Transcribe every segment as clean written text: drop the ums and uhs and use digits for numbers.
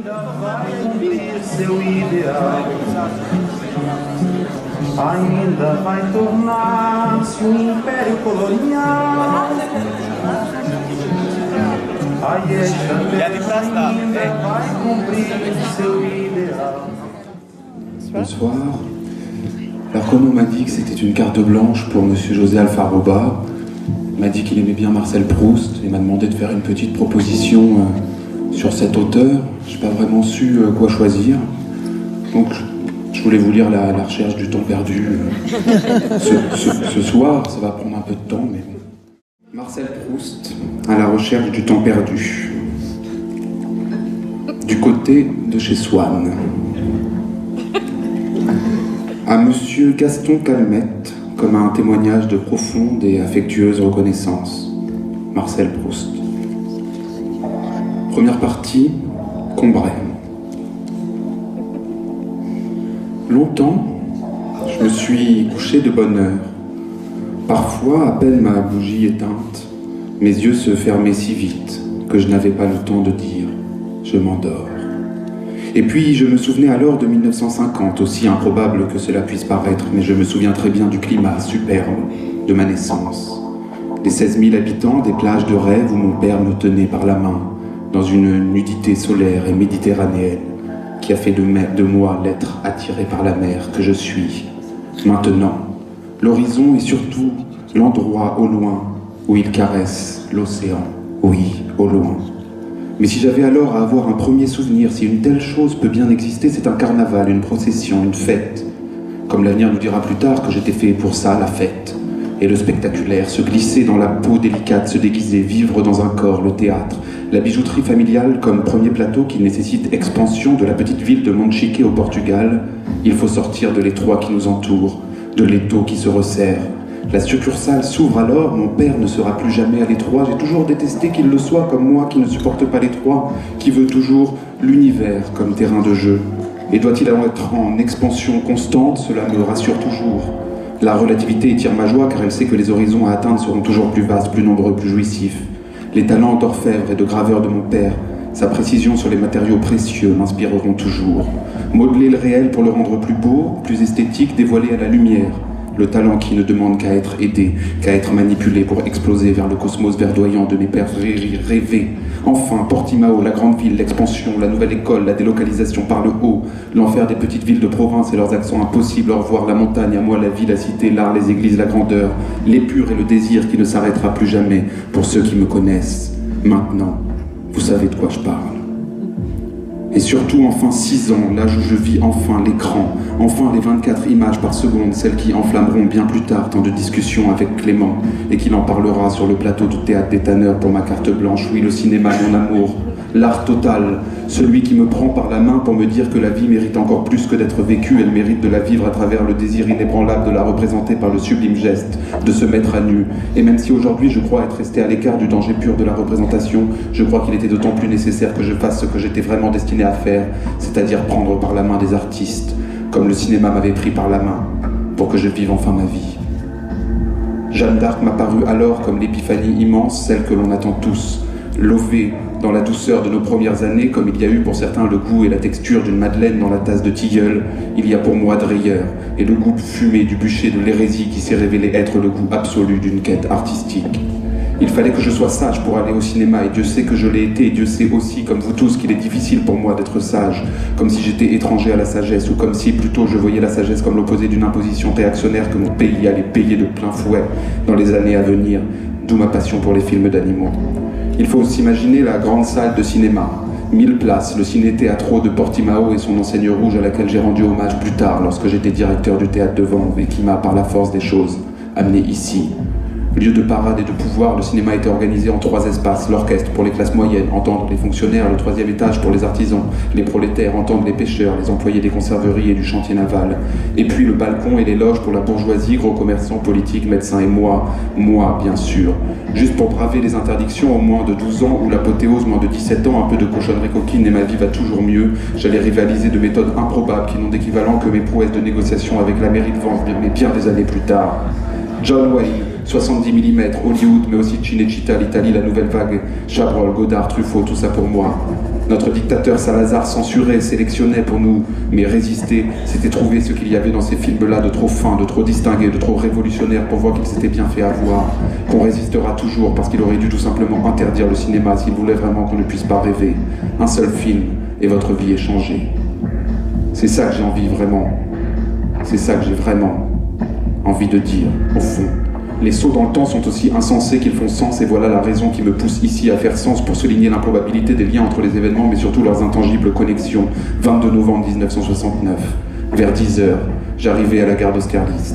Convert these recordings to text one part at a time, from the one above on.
vai cumprir seu ideal. Ainda vai tornar-se império colonial. Aí esta terra ainda vai cumprir seu ideal. Bonsoir. Alors comme on m'a dit que c'était une carte blanche pour Monsieur José Alfaroba, il m'a dit qu'il aimait bien Marcel Proust et m'a demandé de faire une petite proposition sur cet auteur. Je n'ai pas vraiment su quoi choisir. Donc je voulais vous lire la recherche du temps perdu ce soir. Ça va prendre un peu de temps, mais bon. Marcel Proust, à la recherche du temps perdu. Du côté de chez Swann. À Monsieur Gaston Calmette, comme un témoignage de profonde et affectueuse reconnaissance. Marcel Proust. Première partie, Combray. Longtemps, je me suis couché de bonne heure. Parfois, à peine ma bougie éteinte, mes yeux se fermaient si vite que je n'avais pas le temps de dire « je m'endors ». Et puis, je me souvenais alors de 1950, aussi improbable que cela puisse paraître, mais je me souviens très bien du climat superbe de ma naissance. Des 16 000 habitants, des plages de rêve où mon père me tenait par la main, dans une nudité solaire et méditerranéenne, qui a fait de moi l'être attiré par la mer que je suis. Maintenant, l'horizon et surtout l'endroit au loin où il caresse l'océan, oui, au loin. Mais si j'avais alors à avoir un premier souvenir, si une telle chose peut bien exister, c'est un carnaval, une procession, une fête. Comme l'avenir nous dira plus tard que j'étais fait pour ça, la fête. Et le spectaculaire, se glisser dans la peau délicate, se déguiser, vivre dans un corps, le théâtre. La bijouterie familiale comme premier plateau qui nécessite expansion de la petite ville de Monchique au Portugal. Il faut sortir de l'étroit qui nous entoure, de l'étau qui se resserre. La succursale s'ouvre alors, mon père ne sera plus jamais à l'étroit. J'ai toujours détesté qu'il le soit, comme moi qui ne supporte pas l'étroit, qui veut toujours l'univers comme terrain de jeu. Et doit-il être en expansion constante? Cela me rassure toujours. La relativité étire ma joie car elle sait que les horizons à atteindre seront toujours plus vastes, plus nombreux, plus jouissifs. Les talents d'orfèvre et de graveur de mon père, sa précision sur les matériaux précieux m'inspireront toujours. Modeler le réel pour le rendre plus beau, plus esthétique, dévoilé à la lumière. Le talent qui ne demande qu'à être aidé, qu'à être manipulé pour exploser vers le cosmos verdoyant de mes pères rêvés. Enfin, Portimao, la grande ville, l'expansion, la nouvelle école, la délocalisation par le haut, l'enfer des petites villes de province et leurs accents impossibles, au revoir la montagne, à moi la vie, la cité, l'art, les églises, la grandeur, l'épure et le désir qui ne s'arrêtera plus jamais pour ceux qui me connaissent. Maintenant, vous savez de quoi je parle. Et surtout, enfin 6 ans, l'âge où je vis enfin l'écran, enfin les 24 images par seconde, celles qui enflammeront bien plus tard tant de discussions avec Clément, et qu'il en parlera sur le plateau du Théâtre des Tanneurs pour ma carte blanche. Oui, le cinéma, mon amour, l'art total, celui qui me prend par la main pour me dire que la vie mérite encore plus que d'être vécue, elle mérite de la vivre à travers le désir inébranlable de la représenter par le sublime geste, de se mettre à nu. Et même si aujourd'hui je crois être resté à l'écart du danger pur de la représentation, je crois qu'il était d'autant plus nécessaire que je fasse ce que j'étais vraiment destiné à faire, c'est-à-dire prendre par la main des artistes, comme le cinéma m'avait pris par la main, pour que je vive enfin ma vie. Jeanne d'Arc m'a paru alors comme l'épiphanie immense, celle que l'on attend tous, lovée dans la douceur de nos premières années, comme il y a eu pour certains le goût et la texture d'une madeleine dans la tasse de tilleul, il y a pour moi Dreyer, et le goût fumé du bûcher de l'hérésie qui s'est révélé être le goût absolu d'une quête artistique. Il fallait que je sois sage pour aller au cinéma, et Dieu sait que je l'ai été, et Dieu sait aussi, comme vous tous, qu'il est difficile pour moi d'être sage, comme si j'étais étranger à la sagesse, ou comme si, plutôt, je voyais la sagesse comme l'opposé d'une imposition réactionnaire que mon pays allait payer de plein fouet dans les années à venir, d'où ma passion pour les films d'animaux. Il faut s'imaginer la grande salle de cinéma, 1000 places, le ciné-théâtre de Portimao et son enseigne rouge à laquelle j'ai rendu hommage plus tard lorsque j'étais directeur du théâtre de Vanves et qui m'a, par la force des choses, amené ici. Lieu de parade et de pouvoir, le cinéma était organisé en 3 espaces. L'orchestre pour les classes moyennes, entendre les fonctionnaires, le 3e étage pour les artisans, les prolétaires, entendre les pêcheurs, les employés des conserveries et du chantier naval. Et puis le balcon et les loges pour la bourgeoisie, gros commerçants, politiques, médecins et moi bien sûr. Juste pour braver les interdictions, au moins de 12 ans, ou l'apothéose, moins de 17 ans, un peu de cochonnerie coquine et ma vie va toujours mieux. J'allais rivaliser de méthodes improbables qui n'ont d'équivalent que mes prouesses de négociation avec la mairie de Vanves, mais bien des années plus tard. John Wayne, 70 mm, Hollywood, mais aussi Cinecittà, l'Italie, la nouvelle vague, Chabrol, Godard, Truffaut, tout ça pour moi. Notre dictateur Salazar censurait, sélectionnait pour nous, mais résister, c'était trouver ce qu'il y avait dans ces films-là de trop fin, de trop distingué, de trop révolutionnaire pour voir qu'il s'était bien fait avoir, qu'on résistera toujours parce qu'il aurait dû tout simplement interdire le cinéma s'il voulait vraiment qu'on ne puisse pas rêver. Un seul film et votre vie est changée. C'est ça que j'ai envie vraiment. C'est ça que j'ai vraiment envie de dire, au fond. Les sauts dans le temps sont aussi insensés qu'ils font sens, et voilà la raison qui me pousse ici à faire sens pour souligner l'improbabilité des liens entre les événements, mais surtout leurs intangibles connexions. 22 novembre 1969, vers 10h, j'arrivais à la gare d'Austerlitz.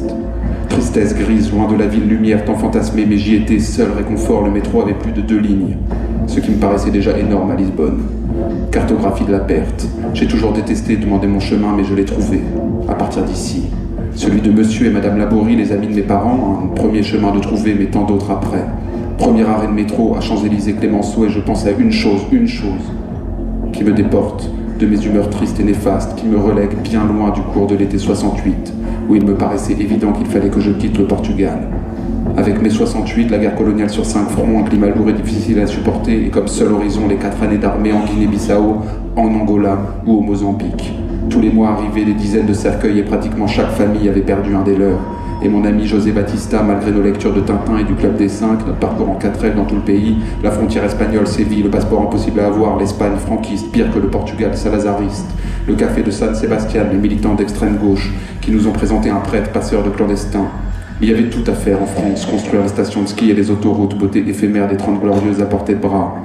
Tristesse grise, loin de la ville lumière tant fantasmée, mais j'y étais, seul réconfort, le métro avait plus de 2 lignes, ce qui me paraissait déjà énorme à Lisbonne. Cartographie de la perte. J'ai toujours détesté demander mon chemin, mais je l'ai trouvé, à partir d'ici. Celui de monsieur et madame Laborie, les amis de mes parents, un premier chemin de trouver, mais tant d'autres après. Premier arrêt de métro à Champs-Élysées-Clémenceau, et je pense à une chose, qui me déporte de mes humeurs tristes et néfastes, qui me relègue bien loin du cours de l'été 68, où il me paraissait évident qu'il fallait que je quitte le Portugal. Avec mai 68, la guerre coloniale sur 5 fronts, un climat lourd et difficile à supporter, et comme seul horizon les 4 années d'armée en Guinée-Bissau, en Angola ou au Mozambique. Tous les mois arrivaient des dizaines de cercueils et pratiquement chaque famille avait perdu un des leurs. Et mon ami José Batista, malgré nos lectures de Tintin et du Club des 5, notre parcours en 4L dans tout le pays, la frontière espagnole, Séville, le passeport impossible à avoir, l'Espagne franquiste, pire que le Portugal salazariste, le café de San Sebastián, les militants d'extrême gauche qui nous ont présenté un prêtre passeur de clandestins. Il y avait tout à faire en France, construire les stations de ski et les autoroutes, beauté éphémère des 30 glorieuses à portée de bras.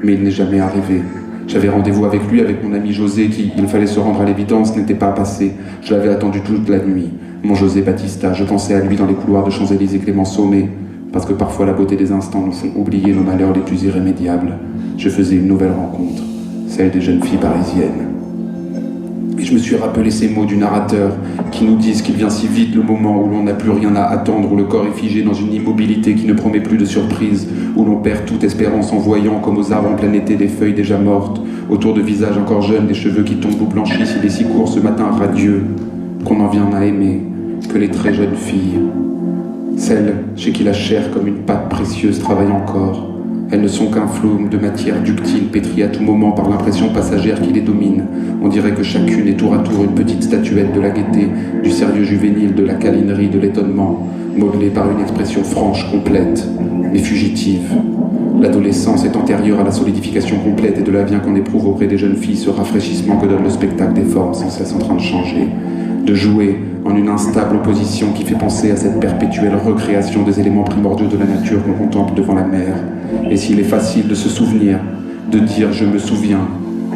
Mais il n'est jamais arrivé. J'avais rendez-vous avec lui, avec mon ami José, qui, il fallait se rendre à l'évidence, n'était pas passé. Je l'avais attendu toute la nuit. Mon José Batista, je pensais à lui dans les couloirs de Champs-Élysées-Clémenceau, mais parce que parfois la beauté des instants nous font oublier nos malheurs les plus irrémédiables, je faisais une nouvelle rencontre, celle des jeunes filles parisiennes. Et je me suis rappelé ces mots du narrateur qui nous disent qu'il vient si vite le moment où l'on n'a plus rien à attendre, où le corps est figé dans une immobilité qui ne promet plus de surprise, où l'on perd toute espérance en voyant, comme aux arbres en plein été, des feuilles déjà mortes, autour de visages encore jeunes, des cheveux qui tombent ou blanchissent, il est si court ce matin radieux, qu'on en vient à aimer que les très jeunes filles. Celles chez qui la chair comme une pâte précieuse travaille encore. Elles ne sont qu'un flot de matière ductile pétrie à tout moment par l'impression passagère qui les domine. On dirait que chacune est tour à tour une petite statuette de la gaieté, du sérieux juvénile, de la câlinerie, de l'étonnement, modelée par une expression franche, complète, mais fugitive. L'adolescence est antérieure à la solidification complète et de là vient qu'on éprouve auprès des jeunes filles ce rafraîchissement que donne le spectacle des formes sans cesse en train de changer, de jouer en une instable opposition qui fait penser à cette perpétuelle recréation des éléments primordiaux de la nature qu'on contemple devant la mer. Et s'il est facile de se souvenir, de dire « je me souviens »,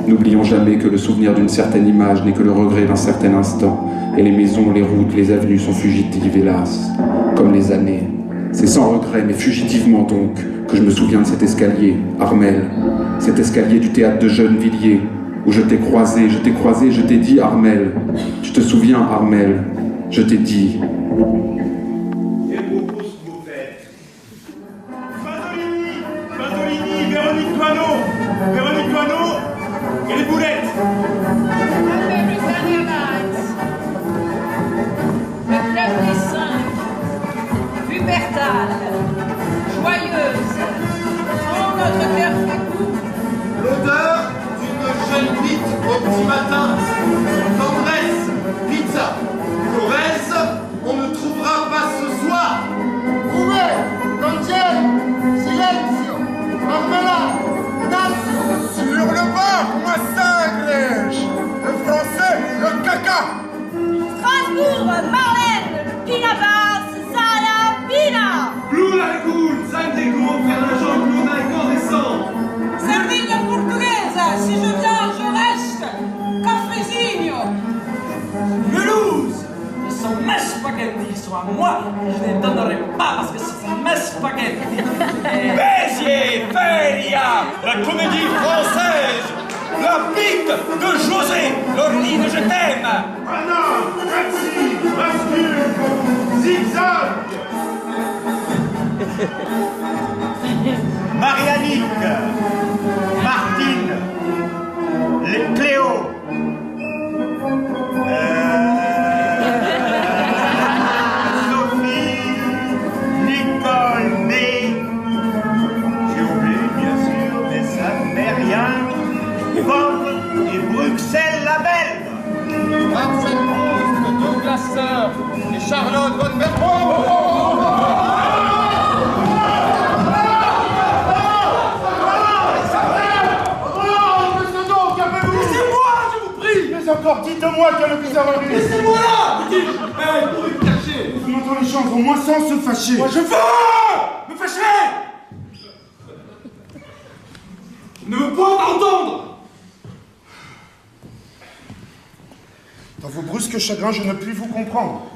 n'oublions jamais que le souvenir d'une certaine image n'est que le regret d'un certain instant, et les maisons, les routes, les avenues sont fugitives, hélas, comme les années. C'est sans regret, mais fugitivement donc, que je me souviens de cet escalier, Armel, cet escalier du théâtre de Gennevilliers, où je t'ai croisé, je t'ai dit, Armel, tu te souviens, Armel, je t'ai dit. Et vous tous vous faites Pasolini, Véronique Toineau, et les boulettes. Le club des 5, Hubertal, joyeuse, oh notre cœur fait coup. L'odeur d'une jeune bite au petit matin. Tendresse, pizza. Corrèze, on ne trouvera pas ce soir. Uwe, Contiel, Silencio, Marmelade, Nassio. Sur le bord, moi singlèche. Le français, le caca. Strasbourg, Marlène, Pinabas, Zala, Pina. Blue Lagoon, San Diego, Fernand, Blue incandescent. Sardine portugaise, si je viens, je reste. Cafézinho. Mulhouse, ce sont mes spaghettis, soit moi, je ne les donnerai pas parce que ce sont mes spaghettis. Béziers, Feria, la comédie française, la bite de José, Laurine, je t'aime. Anna, taxi, bascule, zigzag. Marianique, Martine, les Cléo. Sophie, Nicole, mais j'ai oublié bien sûr, mais ça n'est rien. Yvonne, Charlotte von Vermont. Mais encore, dites-moi quelle bizarrerie. Laissez-moi là, me dis-je. Pour me cacher. Vous m'entendez les chances, au moins sans se fâcher. Moi, je veux me fâcher. Je ne veux pas entendre. Dans vos brusques chagrins, je ne puis vous comprendre.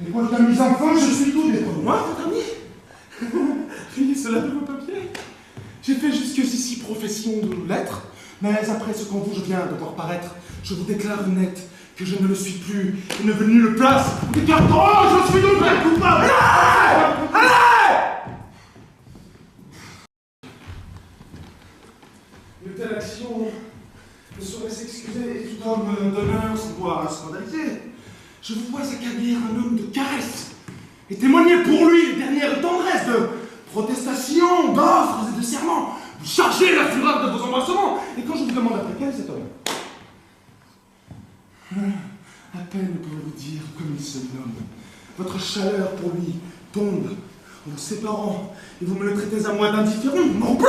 Mais moi, mes enfants, je suis tout des Moi, votre ami? Fuyez cela de vos papiers. J'ai fait jusqu'ici profession de lettres, mais après ce qu'en vous je viens de voir paraître, je vous déclare net que je ne le suis plus et ne veux nulle place. Car oh, je suis donc un coupable. Allez! Une telle action ne saurait s'excuser, et tout homme d'honneur se voit scandalisé. Je vous vois accabllir un homme de caresse et témoigner pour lui les dernières tendresses de protestations, d'offres et de serments. Vous chargez la fureur de vos embrassements. Et quand je vous demande après quel cet homme, à peine pouvez-vous dire comme il se nomme. Votre chaleur pour lui tombe en vous séparant et vous me le traitez à moi d'indifférent. Mon bleu!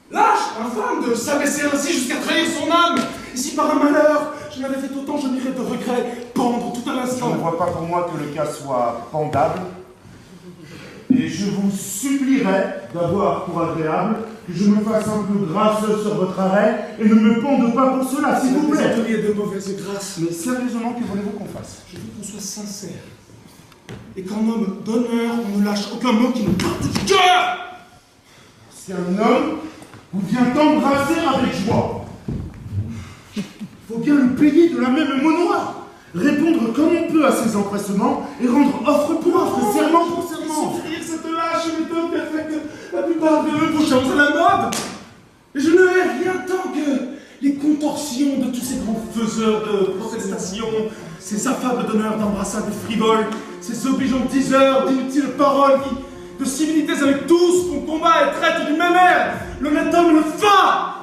Lâche, infâme, de s'abaisser ainsi jusqu'à trahir son âme. Et si par un malheur je n'avais fait autant, je n'irais de regret pendre tout à Je l'instant. ne vois pas pour moi que le cas soit pendable. Et je vous supplierai d'avoir pour agréable que je me fasse un peu grasseux sur votre arrêt et ne me ponde pas pour cela, s'il vous plaît. Atelier de mauvaise grâce. Mais sérieusement, que voulez-vous qu'on fasse? Je veux qu'on soit sincère. Et qu'en homme d'honneur, on ne lâche aucun mot qui nous parte du cœur. Si un homme vous vient t'embrasser avec joie, il faut bien lui payer de la même monnaie. Répondre comme on peut à ses empressements et rendre offre pour offre, serment pour serment. Souffrir cette lâche méthode qui a fait que la plupart de eux font chose à la mode. Et je ne hais rien tant que les contorsions de tous ces grands faiseurs de protestations, ces affables donneurs d'embrassades frivoles, ces obligeants diseurs d'inutiles paroles qui, de civilités avec tous, qu'on combat et traite du même air, l'honnête homme le fa.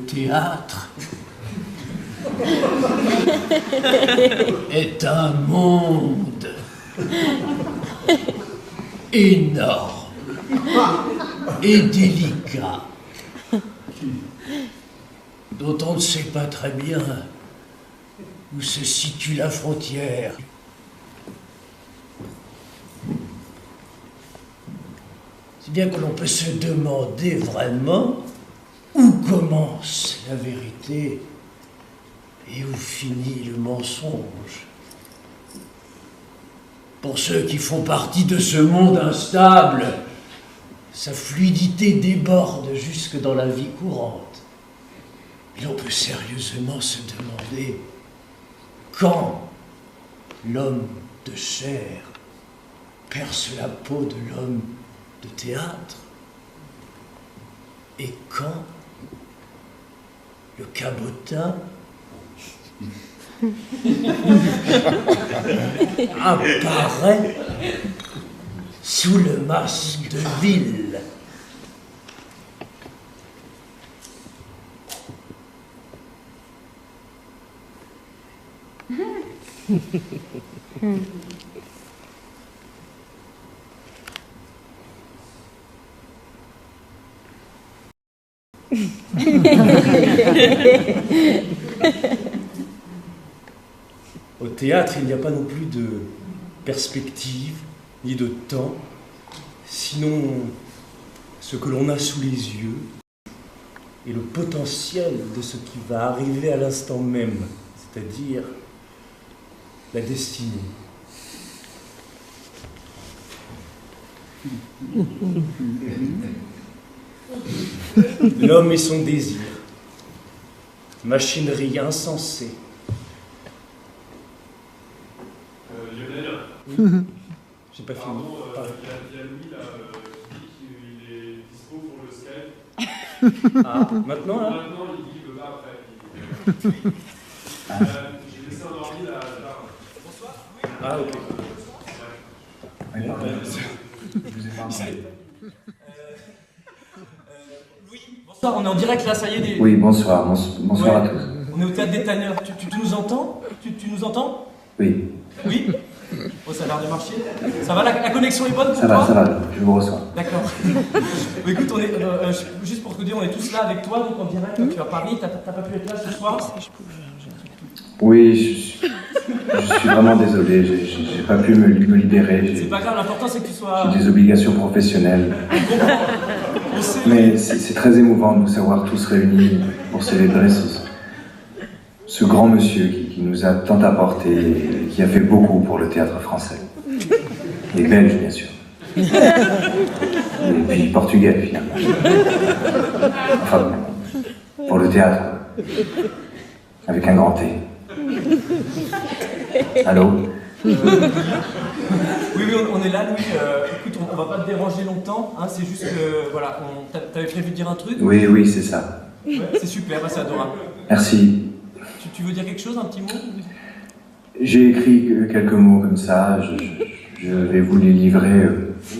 théâtre est un monde énorme et délicat, dont on ne sait pas très bien où se situe la frontière. Si bien que l'on peut se demander vraiment où commence la vérité et où finit le mensonge. Pour ceux qui font partie de ce monde instable, sa fluidité déborde jusque dans la vie courante. Et l'on peut sérieusement se demander quand l'homme de chair perce la peau de l'homme de théâtre et quand le cabotin apparaît sous le masque de ville. Au théâtre, il n'y a pas non plus de perspective, ni de temps, sinon ce que l'on a sous les yeux et le potentiel de ce qui va arriver à l'instant même, c'est-à-dire la destinée. L'homme et son désir, machinerie insensée. Lionel, j'ai pas fini. Il y a Louis là, qui dit qu'il est dispo pour le Skype. Ah, maintenant là? Maintenant, il dit que là, après, j'ai laissé un ordi là. Bonsoir. Ah, ok. Je vous ai parlé. Louis, bonsoir, on est en direct là, ça y est. Oui, bonsoir, bonsoir à tous. On est au théâtre des Tanneurs, tu nous entends? Tu nous entends? Oui. Oui? Oh, ça a l'air de marcher. Ça va, la connexion est bonne pour Ça toi? va, je vous reçois. D'accord. Écoute, on est, juste pour te dire, on est tous là avec toi, donc en direct, tu es à Paris, t'as pas pu être là ce soir? Oui, je suis vraiment désolé, j'ai pas pu me libérer. C'est pas grave, l'important c'est que tu sois... J'ai des obligations professionnelles. Mais c'est très émouvant de nous savoir tous réunis pour célébrer ce grand monsieur qui nous a tant apporté et qui a fait beaucoup pour le théâtre français. Et belge, bien sûr. Et puis portugais, finalement. Enfin, pour le théâtre. Avec un grand T. Allô? Oui, on est là, Louis. Écoute, on va pas te déranger longtemps, hein, c'est juste que, voilà, t'avais prévu de dire un truc? Oui, c'est ça. Ouais, c'est super, c'est adorable. Merci. Tu veux dire quelque chose, un petit mot? J'ai écrit quelques mots comme ça, je vais vous les livrer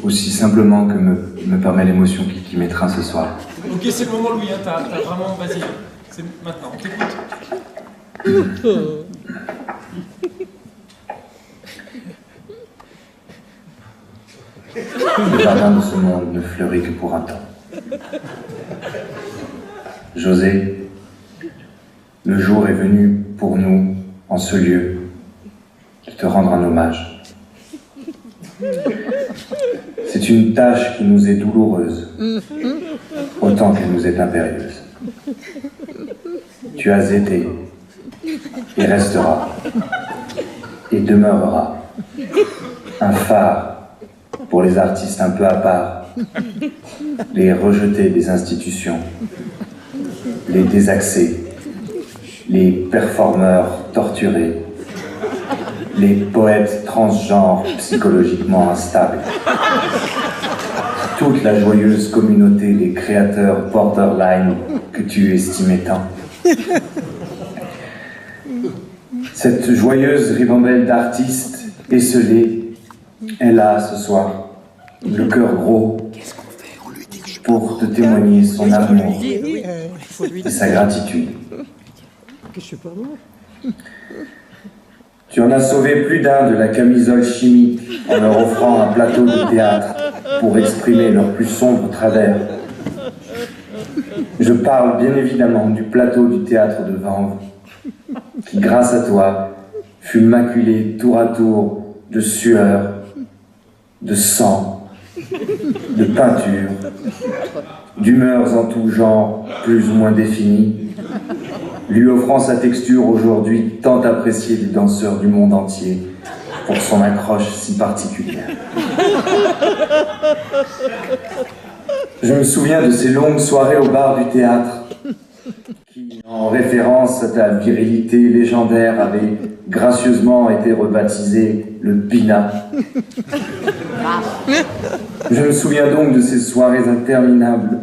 aussi simplement que me permet l'émotion qui m'étreint ce soir. Ok, c'est le moment, Louis, hein, t'as vraiment... Vas-y, c'est maintenant, on t'écoute. Le jardin de ce monde ne fleurit que pour un temps. José, le jour est venu pour nous, en ce lieu, de te rendre un hommage. C'est une tâche qui nous est douloureuse, autant qu'elle nous est impérieuse. Tu as été, et resteras, et demeureras, un phare pour les artistes un peu à part, les rejetés des institutions, les désaxés, les performeurs torturés, les poètes transgenres psychologiquement instables, toute la joyeuse communauté des créateurs borderline que tu estimais tant. Cette joyeuse ribambelle d'artistes esselés est là ce soir, le cœur gros, pour te témoigner son amour et sa gratitude. Tu en as sauvé plus d'un de la camisole chimique en leur offrant un plateau de théâtre pour exprimer leurs plus sombres travers. Je parle bien évidemment du plateau du théâtre de Vanves, qui, grâce à toi, fut maculé tour à tour de sueur, de sang, de peinture, d'humeurs en tout genre plus ou moins définies, lui offrant sa texture aujourd'hui tant appréciée des danseurs du monde entier pour son accroche si particulière. Je me souviens de ces longues soirées au bar du théâtre qui, en référence à ta virilité légendaire, avaient gracieusement été rebaptisées le Pina. Je me souviens donc de ces soirées interminables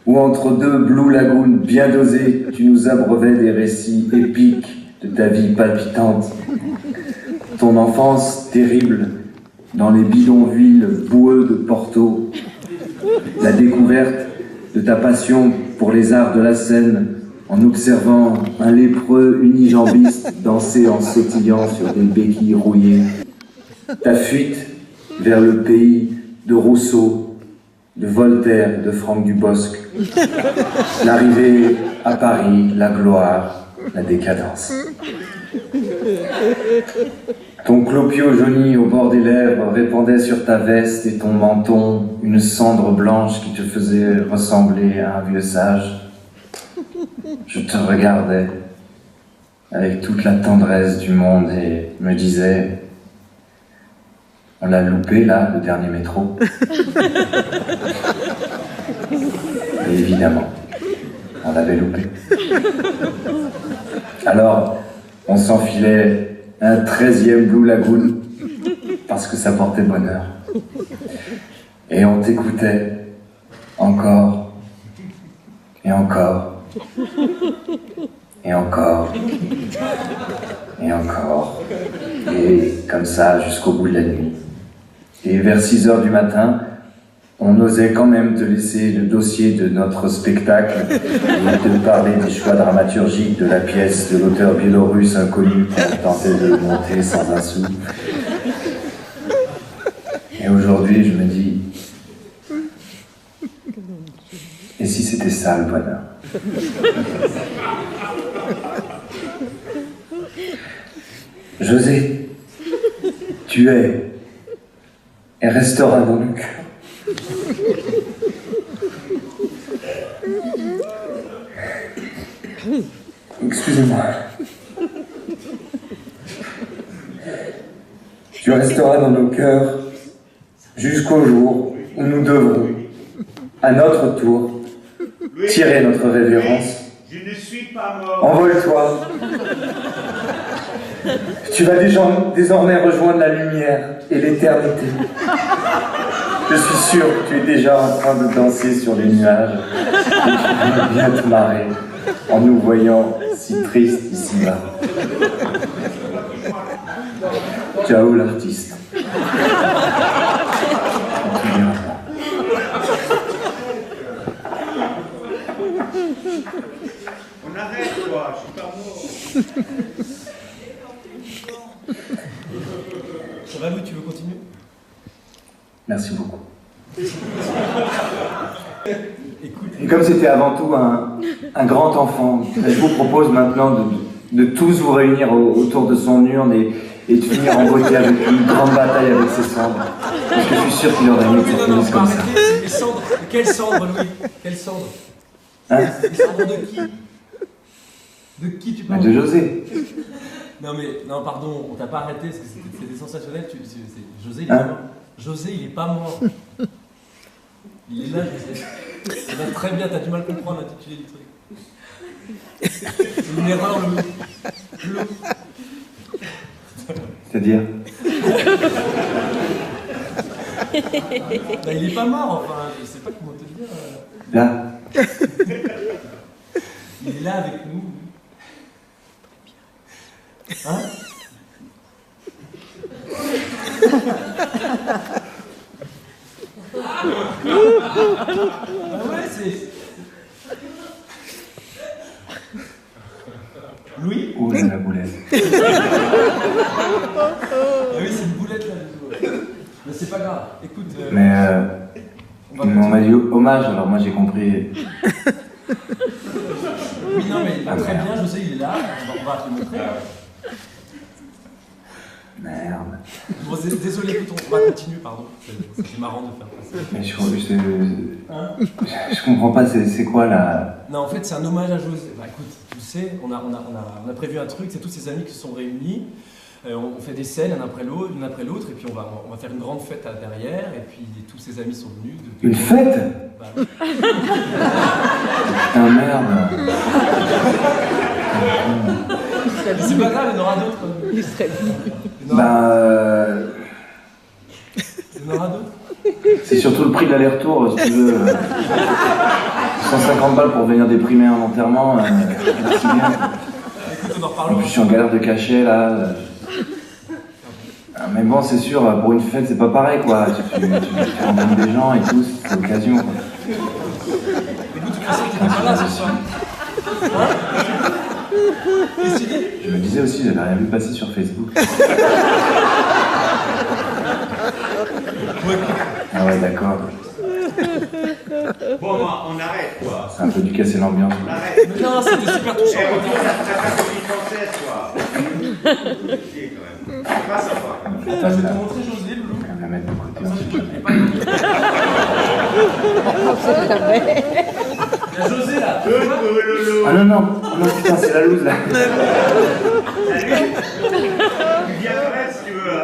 où, entre deux Blue Lagoon bien dosées, tu nous abreuvais des récits épiques de ta vie palpitante. Ton enfance terrible dans les bidonvilles boueux de Porto, la découverte de ta passion pour les arts de la scène en observant un lépreux unijambiste danser en sautillant sur des béquilles rouillées, ta fuite vers le pays de Rousseau, de Voltaire, de Franck Dubosc, l'arrivée à Paris, la gloire, la décadence. Ton clopio jauni au bord des lèvres répandait sur ta veste et ton menton une cendre blanche qui te faisait ressembler à un vieux sage. Je te regardais avec toute la tendresse du monde et me disais: on l'a loupé là, le dernier métro. Et évidemment, on l'avait loupé. Alors, on s'enfilait un 13e Blue Lagoon parce que ça portait bonheur. Et on t'écoutait encore et encore et encore et encore, et comme ça jusqu'au bout de la nuit. Et vers 6 heures du matin, on osait quand même te laisser le dossier de notre spectacle et te parler des choix dramaturgiques de la pièce de l'auteur biélorusse inconnu qu'on tentait de monter sans un sou. Et aujourd'hui, je me dis, et si c'était ça le bonheur? José, tu es et restera dans le cœur. Excusez-moi. Tu resteras dans nos cœurs jusqu'au jour où nous devrons, à notre tour, tirer notre révérence. Je ne suis pas mort. Envole-toi. Tu vas désormais rejoindre la lumière et l'éternité. Je suis sûr que tu es déjà en train de danser sur les nuages et tu vas bien te marrer en nous voyant si tristes ici-bas. Ciao l'artiste. On arrête, quoi, je suis pas mort. Ça va, Louis, tu veux continuer? Merci beaucoup. Et comme c'était avant tout un grand enfant, je vous propose maintenant de tous vous réunir autour de son urne et de finir en beauté avec une grande bataille avec ses cendres. Parce que je suis sûr qu'il aurait aimé que ça finisse comme ça. Les cendres. Quelle cendre, Louis? Quelle cendre? Hein? Les cendres de qui? De qui tu parles? De José. Non mais, non pardon, on t'a pas arrêté parce que c'était sensationnel. José, il est pas mort. José, il est pas mort. Il est là, José. Ça va très bien, t'as du mal comprendre l'intitulé du truc. C'est une erreur, le... C'est-à-dire? Bah, il est pas mort, enfin, je sais pas comment te le dire. Là. Il est là avec nous. Hein? Ah ouais. c'est... Louis? Ouh là, la boulette. Ah oui, c'est une boulette là, du coup. Mais c'est pas grave, écoute... Mais on m'a dit hommage, alors moi j'ai compris. Oui, non, mais il va très bien, José, il est là, on va te le montrer. Merde. Bon, désolé, écoute, on va continuer, pardon. C'est marrant de faire ça. Mais je comprends pas, c'est quoi là? Non, en fait, c'est un hommage à José. Bah écoute, tu sais, on a prévu un truc, c'est tous ces amis qui se sont réunis. On fait des scènes l'un après l'autre, et puis on va faire une grande fête derrière, et puis tous ces amis sont venus. Une fête? Bah, oui. Putain, merde. C'est pas grave, il y en aura d'autres. Il serait venu. Il y en aura d'autres. C'est surtout le prix de l'aller-retour, si tu veux. 150 balles pour venir déprimer involontairement. Merci bien. Écoute, on en reparlera. En plus, je suis en galère de cachet là. Mais bon, c'est sûr, pour une fête, c'est pas pareil quoi. Tu rencontres des gens et tout, c'est l'occasion. Écoute, tu pensais que t'étais pas là ce soir. Qu'est-ce que tu dis? Je me disais aussi, j'avais rien vu passer sur Facebook. Ah ouais, d'accord. Bon, on arrête, quoi. C'est un peu du casser l'ambiance. On arrête. Mais non, c'était super touchant. Eh, retourne à ta copine française, quoi. C'est quand même. C'est pas sympa. Attends, je vais te montrer José, Loulou. Je vais la mettre de côté. Il y a José là. Ah non, non, non, putain, c'est la loose là. Salut. Viens quand même si tu veux.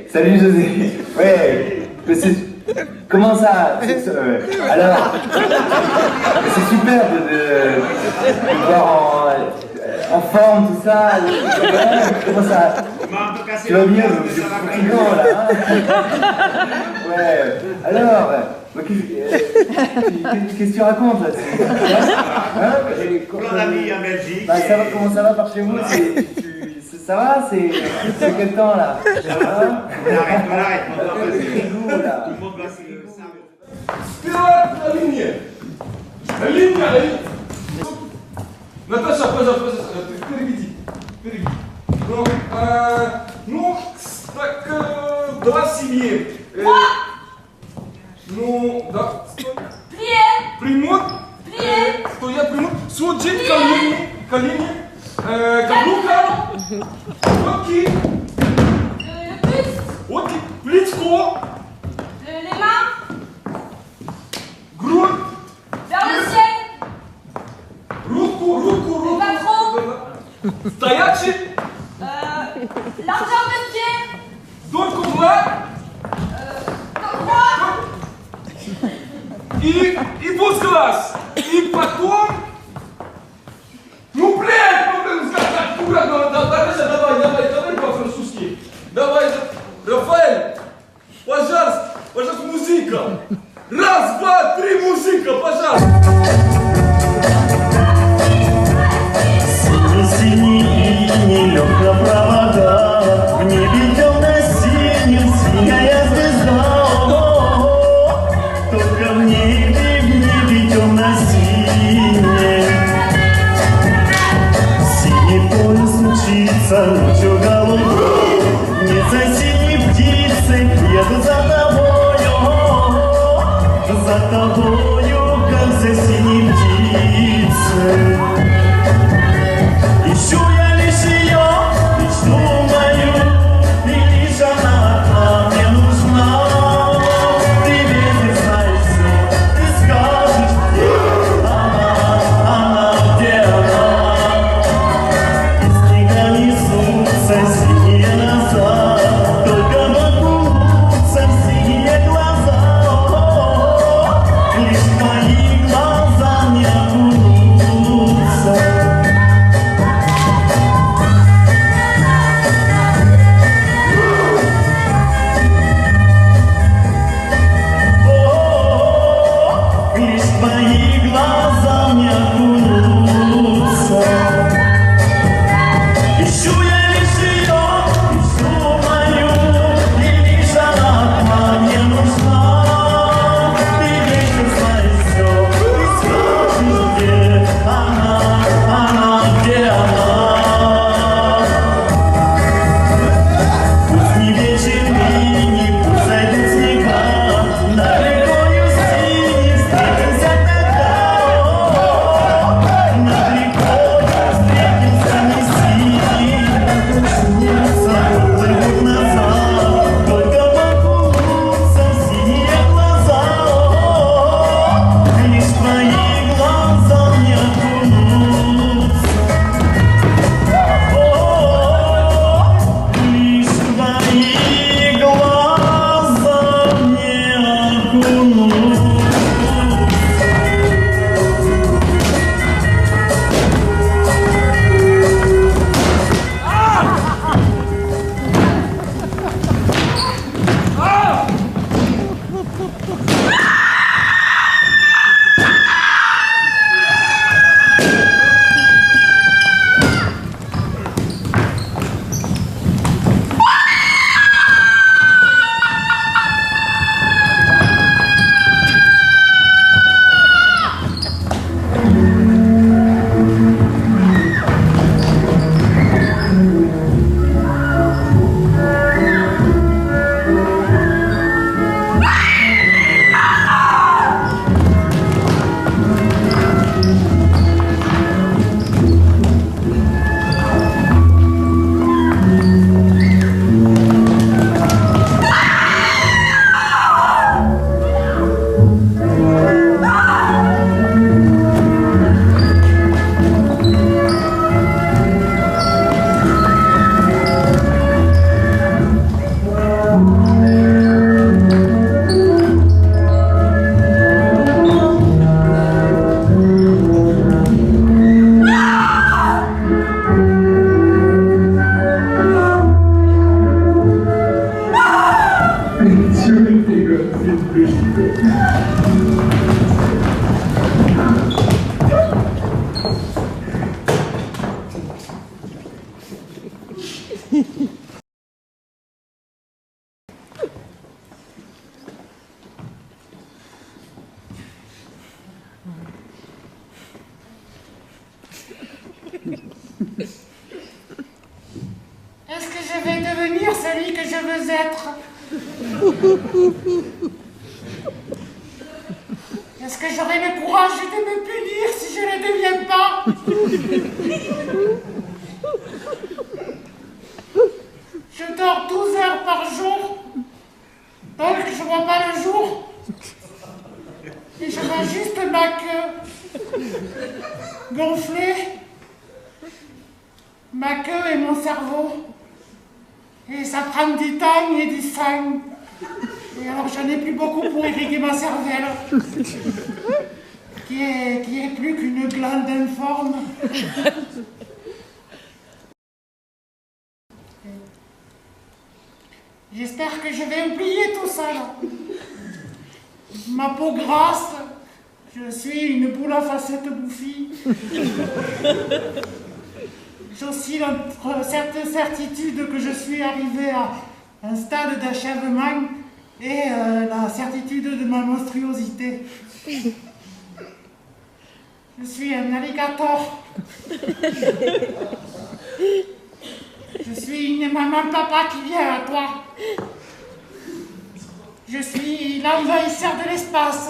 Salut José. Ouais, mais c'est... Comment ça? Alors, c'est super de voir en forme tout ça. Comment ça? Tu vas bien? J'ai fatigant là. Hein. Ouais. Alors, qu'est-ce que tu racontes là? Plein d'amis en Belgique. Bah, ça va, comment ça va par chez vous? Ça va? C'est quel temps là? Ça va? On arrête. Tout le monde va se le savoir. Вперед на линии! Линия! Наташа, пожалуйста, переведи. Ну, так, два семьи. Ну, да. Примут. Что я примут? Суджит колени. Каблука. Водки. Плечко. Les mains Грудь. vers le ciel. Руку. Pas trop. Стоячий. Largeur de pied. Только два. Comme quoi? И возглас. И потом... Ну, блядь, аккуратно. Давай по-французски. Давай, Рафаэль. Пожалуйста, музыка. Раз, два, три, музыка, пожалуйста. Синий легкопровода, в небе темно-синим синяя звезда. Только в небе темно-синее. Синий поезд мчится ночью голубой. Не за синей птицей еду за тобою, как за синей птицей. Ищу я лишь ее, мечту мою, и лишь она мне нужна. Ты ведь не знаешь все, ты скажешь, где она, где она. И снега несутся Est-ce que je vais devenir celui que je veux être? Est-ce que j'aurai le courage de me punir si je ne deviens pas? Je dors 12 heures par jour, donc je vois pas le jour. Et je vois juste ma queue gonflée, ma queue et mon cerveau. Et ça prend du temps et du sang. Et alors j'en ai plus beaucoup pour irriguer ma cervelle, qui est plus qu'une glande informe. J'espère que je vais oublier tout ça là. Ma peau grasse, je suis une boule à facettes bouffie. J'oscille entre cette certitude que je suis arrivé à un stade d'achèvement et la certitude de ma monstruosité. Je suis un alligator. Je suis une maman papa qui vient à toi. Je suis l'envahisseur de l'espace.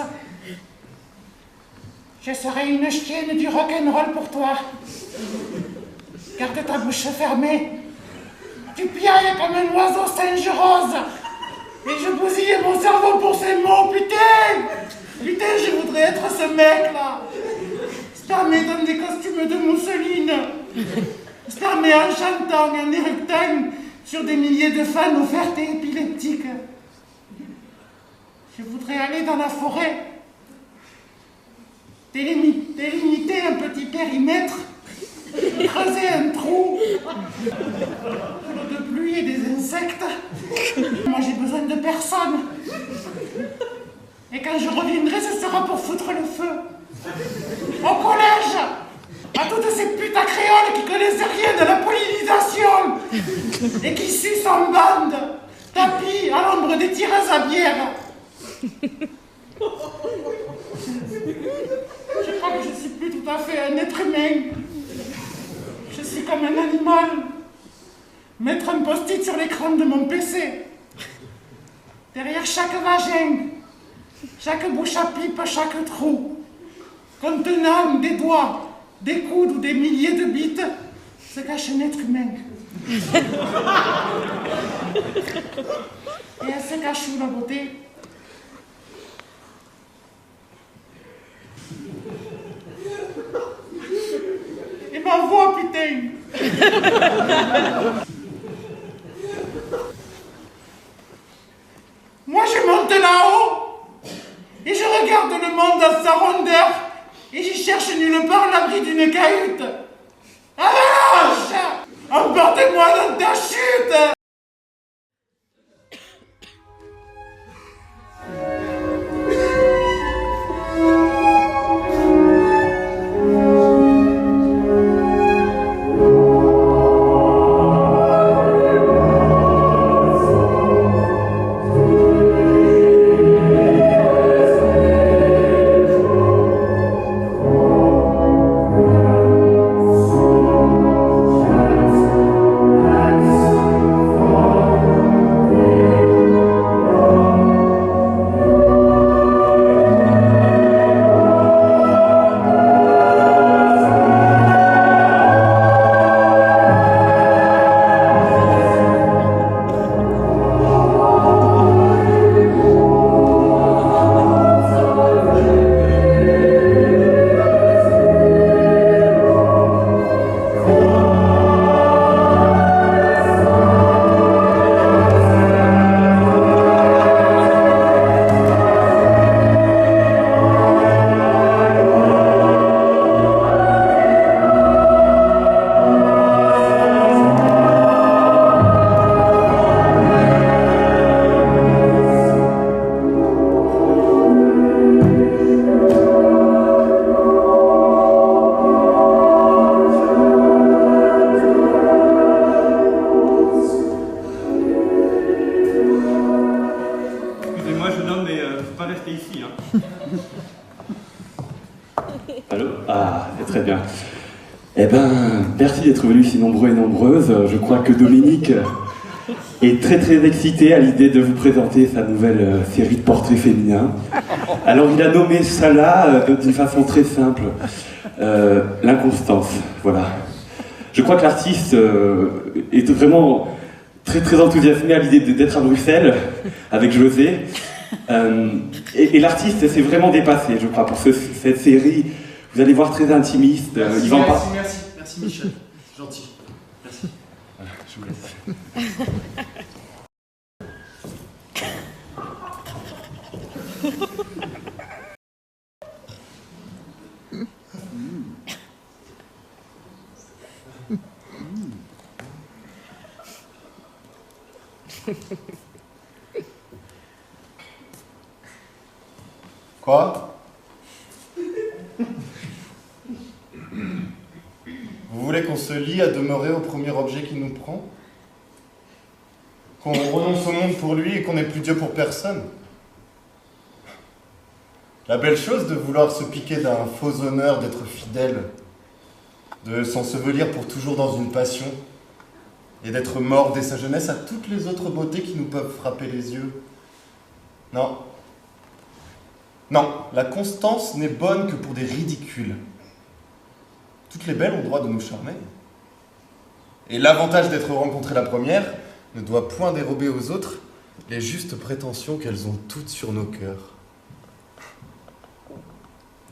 Je serai une chienne du rock'n'roll pour toi. Garde ta bouche fermée. Tu piailles comme un oiseau singe rose. Et je bousille mon cerveau pour ces mots, putain! Putain, je voudrais être ce mec-là. Spermé dans des costumes de mousseline. Spermé en chantant, en éructant sur des milliers de fans offertes et épileptiques. Je voudrais aller dans la forêt. Délimiter un petit périmètre. Creuser un trou. De pluie et des insectes. Moi, j'ai besoin de personne. Et quand je reviendrai, ce sera pour foutre le feu. Au collège, à toutes ces putes à créoles qui connaissent rien de la pollinisation et qui sucent en bande, tapis à l'ombre des tireuses à bière. Je crois que je suis plus tout à fait un être humain. Je suis comme un animal. Mettre un post-it sur l'écran de mon PC. Derrière chaque vagin, chaque bouche à pipe, chaque trou, contenant des doigts, des coudes ou des milliers de bites, se cache un être humain. Et elle se cache où, la beauté? Et ma voix, putain! Moi, je monte là-haut et je regarde le monde à sa rondeur et j'y cherche nulle part l'abri d'une cahute. Avalanche! Emportez-moi dans ta chute! ben, merci d'être venus si nombreux et nombreuses. Je crois que Dominique est très très excité à l'idée de vous présenter sa nouvelle série de portraits féminins. Alors il a nommé ça là d'une façon très simple, l'inconstance, voilà. Je crois que l'artiste est vraiment très très enthousiasmé à l'idée d'être à Bruxelles avec José. Et l'artiste s'est vraiment dépassé, je crois, pour cette série. Vous allez voir, très intimiste. Merci, merci Michel, c'est gentil. Merci. Voilà, je vous laisse. Quoi? Vous voulez qu'on se lie à demeurer au premier objet qui nous prend? Qu'on renonce au monde pour lui et qu'on n'est plus Dieu pour personne? La belle chose de vouloir se piquer d'un faux honneur d'être fidèle, de s'ensevelir pour toujours dans une passion, et d'être mort dès sa jeunesse à toutes les autres beautés qui nous peuvent frapper les yeux. Non. Non, la constance n'est bonne que pour des ridicules. Toutes les belles ont droit de nous charmer. Et l'avantage d'être rencontrée la première ne doit point dérober aux autres les justes prétentions qu'elles ont toutes sur nos cœurs.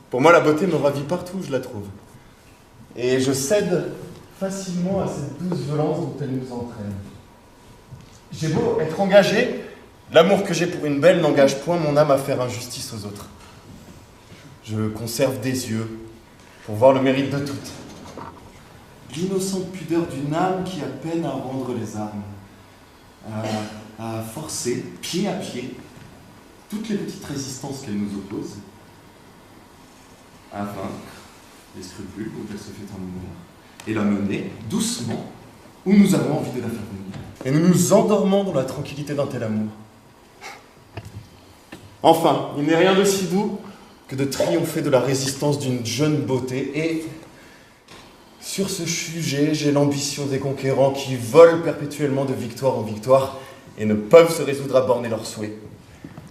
Pour moi, la beauté me ravit partout où je la trouve. Et je cède facilement à cette douce violence dont elle nous entraîne. J'ai beau être engagé, l'amour que j'ai pour une belle n'engage point mon âme à faire injustice aux autres. Je conserve des yeux pour voir le mérite de toutes. L'innocente pudeur d'une âme qui a peine à rendre les armes, à forcer, pied à pied, toutes les petites résistances qu'elle nous oppose, à vaincre les scrupules dont elle se fait un mouvement, et la mener doucement où nous avons envie de la faire venir. Et nous nous endormons dans la tranquillité d'un tel amour. Enfin, il n'est rien de si doux que de triompher de la résistance d'une jeune beauté. Et sur ce sujet, j'ai l'ambition des conquérants qui volent perpétuellement de victoire en victoire et ne peuvent se résoudre à borner leurs souhaits.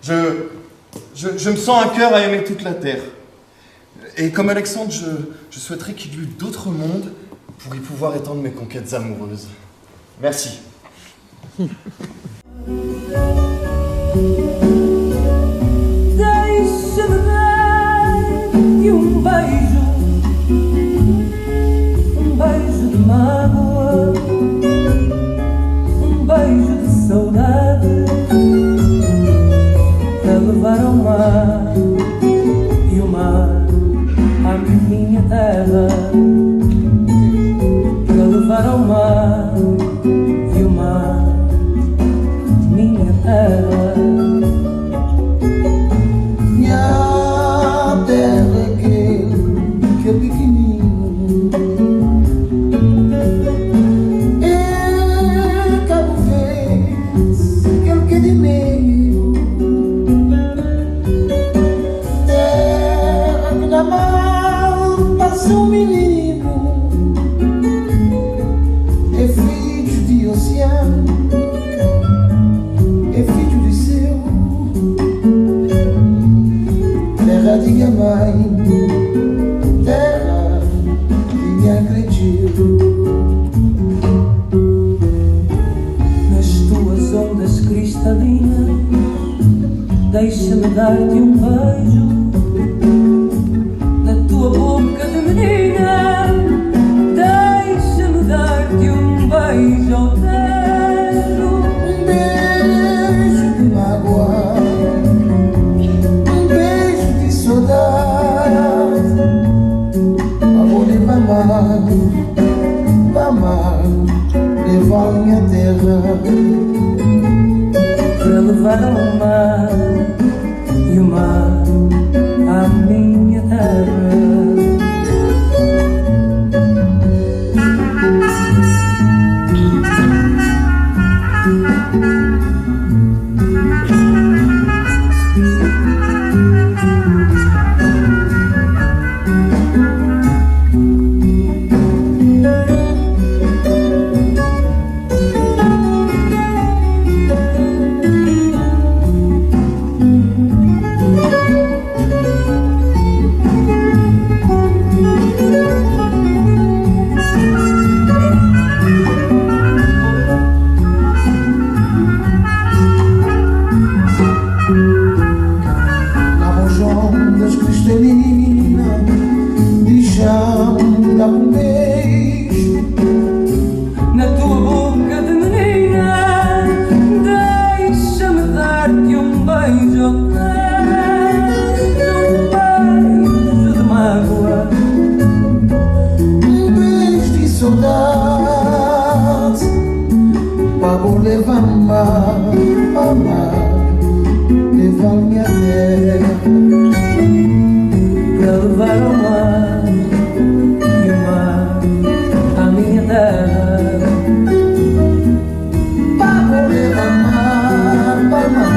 Je me sens un cœur à aimer toute la terre. Et comme Alexandre, je souhaiterais qu'il y eût d'autres mondes pour y pouvoir étendre mes conquêtes amoureuses. Merci. Deixa-me dar-te beijo de mágoa, beijo de saudade, para levar ao mar e o mar à minha terra, para levar ao mar e o mar minha terra. Minha terra é aquele que é pequenino, é Cabo Verde, aquele que é de meio, terra que na mal passa um menino, é filho de oceano, é filho de céu, terra de minha mãe, terra de minha acredito. Nas tuas ondas cristalinas, deixa-me dar-te beijo, na tua boca de menina, deixa-me dar-te beijo ao terno. Beijo de mágoa, beijo de saudade, amor de mamar, levar minha terra, para levar ao mar e o mar à minha terra. levama, mama, leva minha terra. Pra levar ao mar e o mar à minha terra. Papo levama, mama,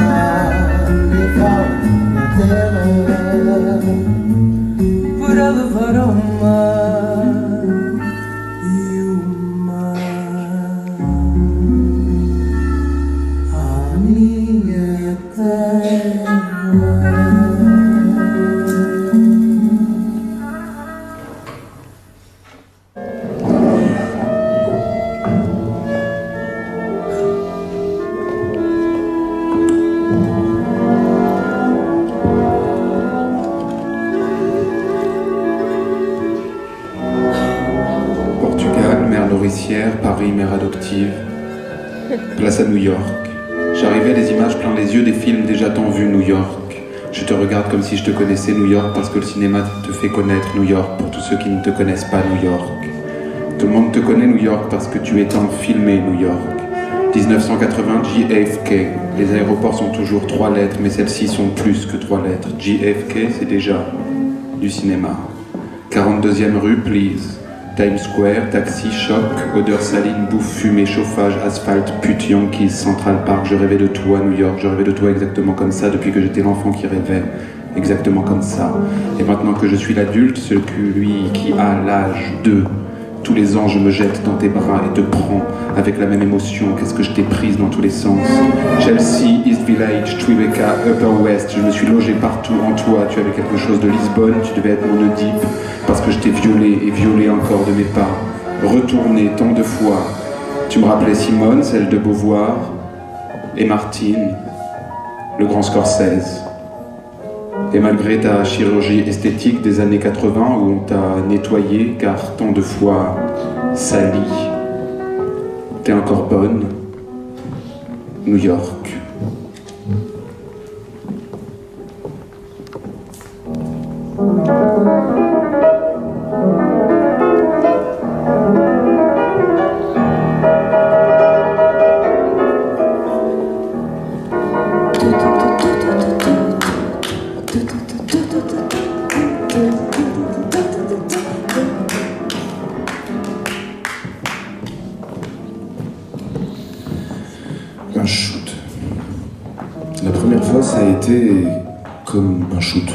leva minha terra. Para levar ao mar. Paris, mère adoptive, place à New York. J'arrivais les images plein les yeux des films déjà tant vus New York. Je te regarde comme si je te connaissais New York parce que le cinéma te fait connaître New York pour tous ceux qui ne te connaissent pas New York. Tout le monde te connaît New York parce que tu es tant filmé New York. 1980 JFK. Les aéroports sont toujours 3 lettres mais celles-ci sont plus que 3 lettres. JFK c'est déjà du cinéma. 42e rue, please. Times Square, taxi, choc, odeur saline, bouffe, fumée, chauffage, asphalte, pute, Yankees, Central Park. Je rêvais de toi, New York. Je rêvais de toi exactement comme ça depuis que j'étais l'enfant qui rêvait. Exactement comme ça. Et maintenant que je suis l'adulte, celui qui a l'âge de... Tous les ans, je me jette dans tes bras et te prends avec la même émotion. Qu'est-ce que je t'ai prise dans tous les sens. Chelsea, East Village, Tribeca, Upper West. Je me suis logé partout en toi. Tu avais quelque chose de Lisbonne. Tu devais être mon Oedipe parce que je t'ai violé et violé encore de mes pas. Retourné tant de fois. Tu me rappelais Simone, celle de Beauvoir, et Martine, le grand Scorsese. Et malgré ta chirurgie esthétique des années 80 où on t'a nettoyé car tant de fois sali, t'es encore bonne. New York. Un shoot. La première fois, ça a été comme un shoot.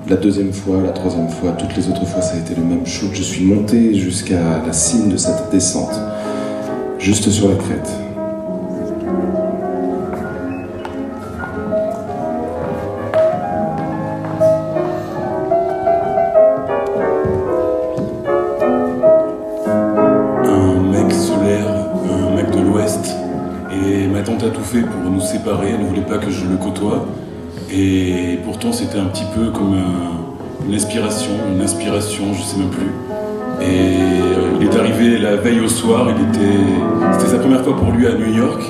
La deuxième fois, la troisième fois, toutes les autres fois, ça a été le même shoot. Je suis monté jusqu'à la cime de cette descente, juste sur la crête. A tout fait pour nous séparer, elle ne voulait pas que je le côtoie et pourtant c'était un petit peu comme une inspiration, je sais même plus. Et il est arrivé la veille au soir, c'était sa première fois pour lui à New York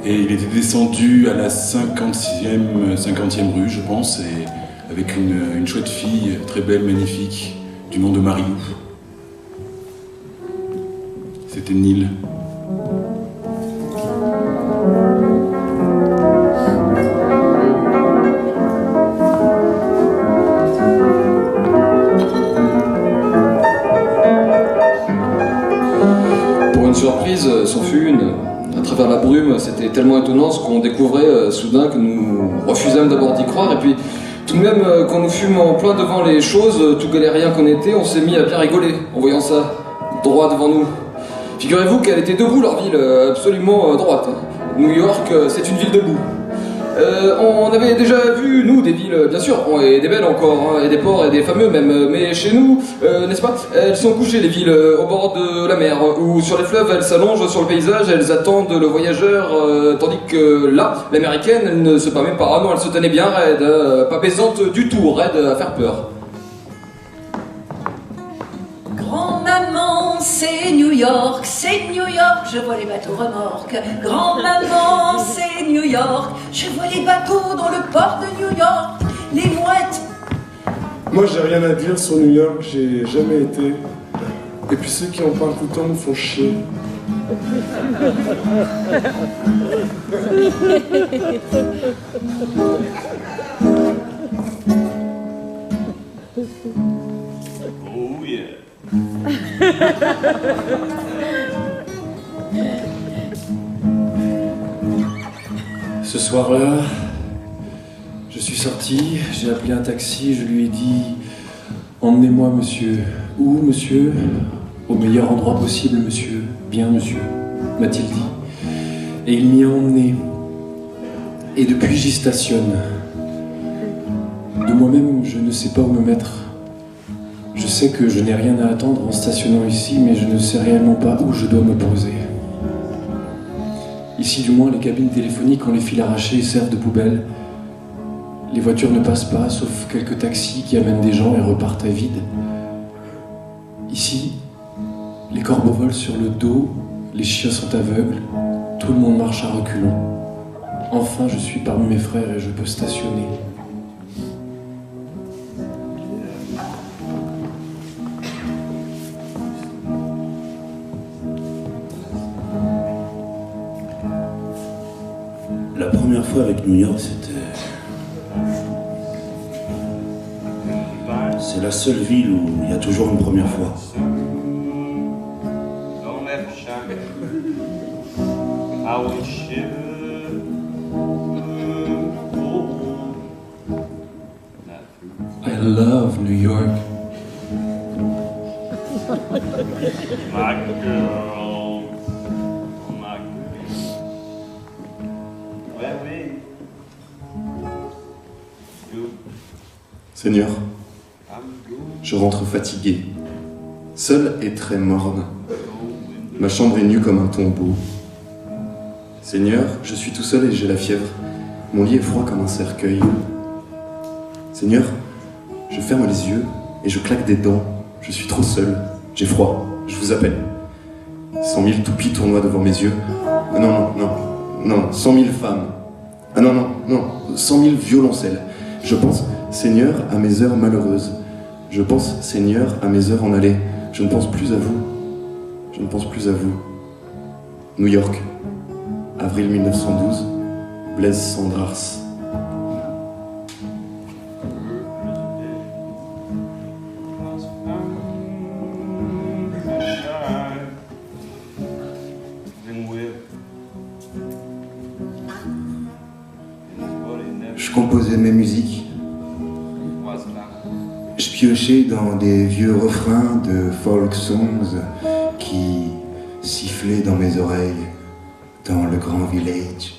et il était descendu à la 50e rue je pense, et avec une chouette fille très belle, magnifique, du nom de Marilou. C'était Neil. S'en fut une. À travers la brume, c'était tellement étonnant ce qu'on découvrait soudain que nous refusâmes d'abord d'y croire. Et puis, tout de même, quand nous fûmes en plein devant les choses, tout galérien qu'on était, on s'est mis à bien rigoler en voyant ça, droit devant nous. Figurez-vous qu'elle était debout, leur ville, absolument droite. New York, c'est une ville debout. On avait déjà vu, nous, des villes, bien sûr, et des belles encore, hein, et des ports, et des fameux même, mais chez nous, n'est-ce pas, elles sont couchées, les villes, au bord de la mer, ou sur les fleuves, elles s'allongent sur le paysage, elles attendent le voyageur, tandis que là, l'américaine, elle ne se permet pas, ah non, elle se tenait bien raide, pas baisante du tout, raide à faire peur. Grand-maman, c'est New York, je vois les bateaux remorques. Grand-maman, c'est New York, je vois les bateaux dans le port de New York. Les mouettes. Moi, j'ai rien à dire sur New York, j'ai jamais été. Et puis ceux qui en parlent tout le temps me font chier. Oh yeah. Ce soir-là, je suis sorti, j'ai appelé un taxi, je lui ai dit « Emmenez-moi, monsieur. »« Où, monsieur ?»« Au meilleur endroit possible, monsieur. »« Bien, monsieur, » m'a-t-il dit. Et il m'y a emmené. Et depuis, j'y stationne. De moi-même, je ne sais pas où me mettre. Je sais que je n'ai rien à attendre en stationnant ici, mais je ne sais réellement pas où je dois me poser. Ici, du moins, les cabines téléphoniques ont les fils arrachés et servent de poubelle. Les voitures ne passent pas, sauf quelques taxis qui amènent des gens et repartent à vide. Ici, les corbeaux volent sur le dos, les chiens sont aveugles, tout le monde marche à reculons. Enfin, je suis parmi mes frères et je peux stationner. La première fois avec New York, c'était... C'est la seule ville où il y a toujours une première fois. I love New York. My girl, my girl. Ouais, oui. Seigneur, je rentre fatigué, seul et très morne. Ma chambre est nue comme un tombeau. Seigneur, je suis tout seul et j'ai la fièvre. Mon lit est froid comme un cercueil. Seigneur, je ferme les yeux et je claque des dents. Je suis trop seul, j'ai froid, je vous appelle. 100 000 toupies tournoient devant mes yeux. Ah non, 100 000 femmes. Ah non, 100 000 violoncelles. Je pense, Seigneur, à mes heures malheureuses. Je pense, Seigneur, à mes heures en allée. Je ne pense plus à vous. Je ne pense plus à vous. New York, avril 1912, Blaise Cendrars. Je composais mes musiques. Je piochais dans des vieux refrains de folk songs qui sifflaient dans mes oreilles dans le grand village.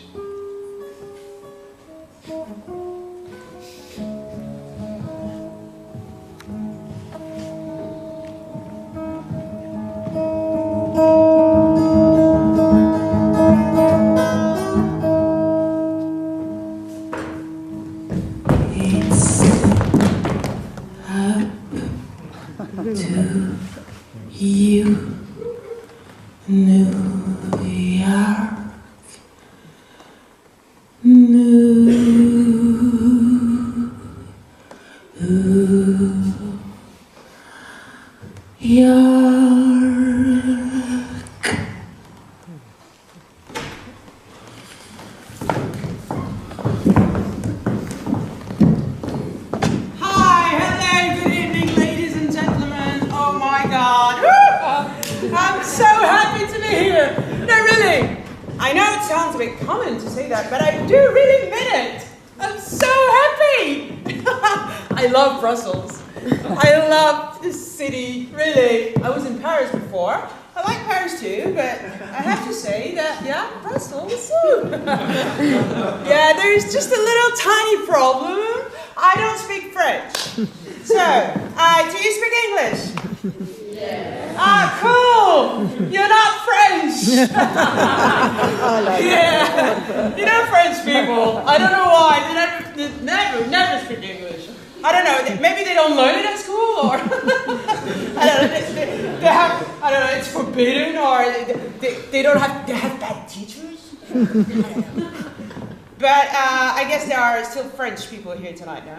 French people here tonight, no?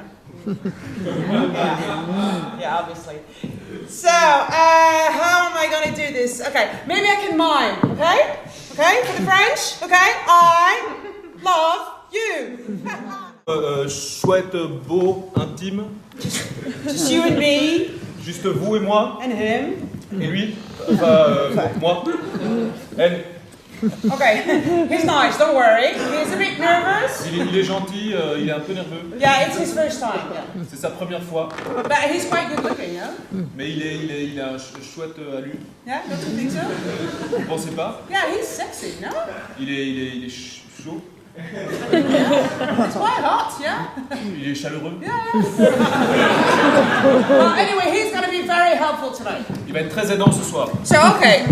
Yeah, obviously. So, how am I going to do this? Okay, maybe I can mime, okay? Okay, for the French, okay? I love you. Chouette, beau, intime. Just you and me. Juste vous et moi. And him. Et lui. Enfin, moi. Elle. Okay, he's nice, don't worry. He's a bit nervous. Il est gentil, il est un peu nerveux. Yeah, it's his first time. Yeah. C'est sa première fois. But he's quite good looking, yeah? Mais il a un chouette allure. Yeah, don't you think so? Vous pensez pas? Yeah, he's sexy, no? Il est chaud. It's quite hot, yeah? Il est chaleureux. Well, anyway, he's going to be very helpful tonight. Il va être très aidant ce soir. So, okay,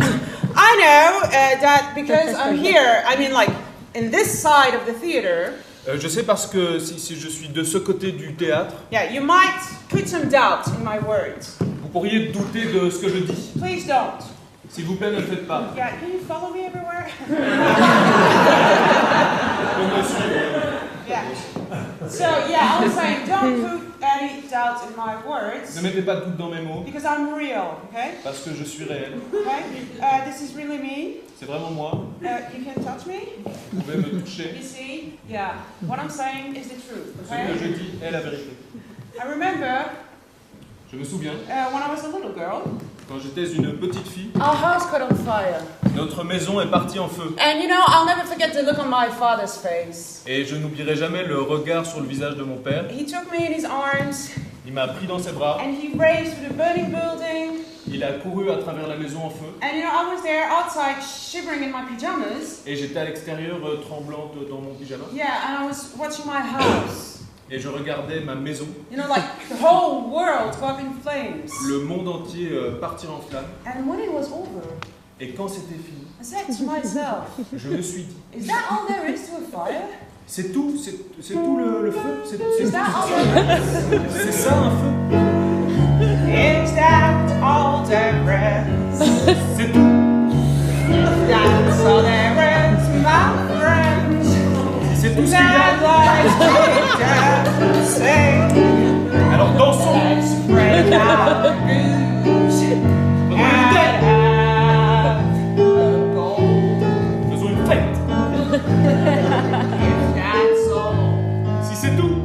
I know that because I'm here, I mean, like, in this side of the theater. Je sais parce que si je suis de ce côté du théâtre. Yeah, you might put some doubt in my words. Vous pourriez douter de ce que je dis. Please don't. S'il vous plaît, ne le faites pas. Yeah, can you follow me everywhere? Yeah. So, yeah, I was saying, don't put any doubt in my words. Ne mettez pas de doute dans mes mots. Because I'm real, okay? Parce que je suis réel. Okay? This is really me. C'est vraiment moi. You can touch me. Vous pouvez me toucher. You see? Yeah. What I'm saying is the truth, Ce okay? que je dis est la vérité. I remember Je me souviens. when I was a little girl. Quand j'étais une petite fille. Our house caught on fire. Notre maison est partie en feu. And you know, I'll never forget the look on my father's face. Et je n'oublierai jamais le regard sur le visage de mon père. He took me in his arms. Il m'a pris dans ses bras. And he raced through the burning building. Il a couru à travers la maison en feu. And you know, I was there outside shivering in my pajamas. Et j'étais à l'extérieur tremblante dans mon pyjama. Yeah, and I was watching my house. Et je regardais ma maison. You know, like the whole world go up in flames. Le monde entier partir en flammes. And when it was over, et quand c'était fini, I said to myself, je me suis dit, is that all there is to a fire? C'est tout, c'est tout le feu. Is that all there is? C'est ça un feu. Is that all there is? C'est tout. That's all there is, my friends. C'est tout ce qu'il y a. Alors dansons. Let's break out the booze and have a gold. Faisons une fête. If that's all. Si c'est tout.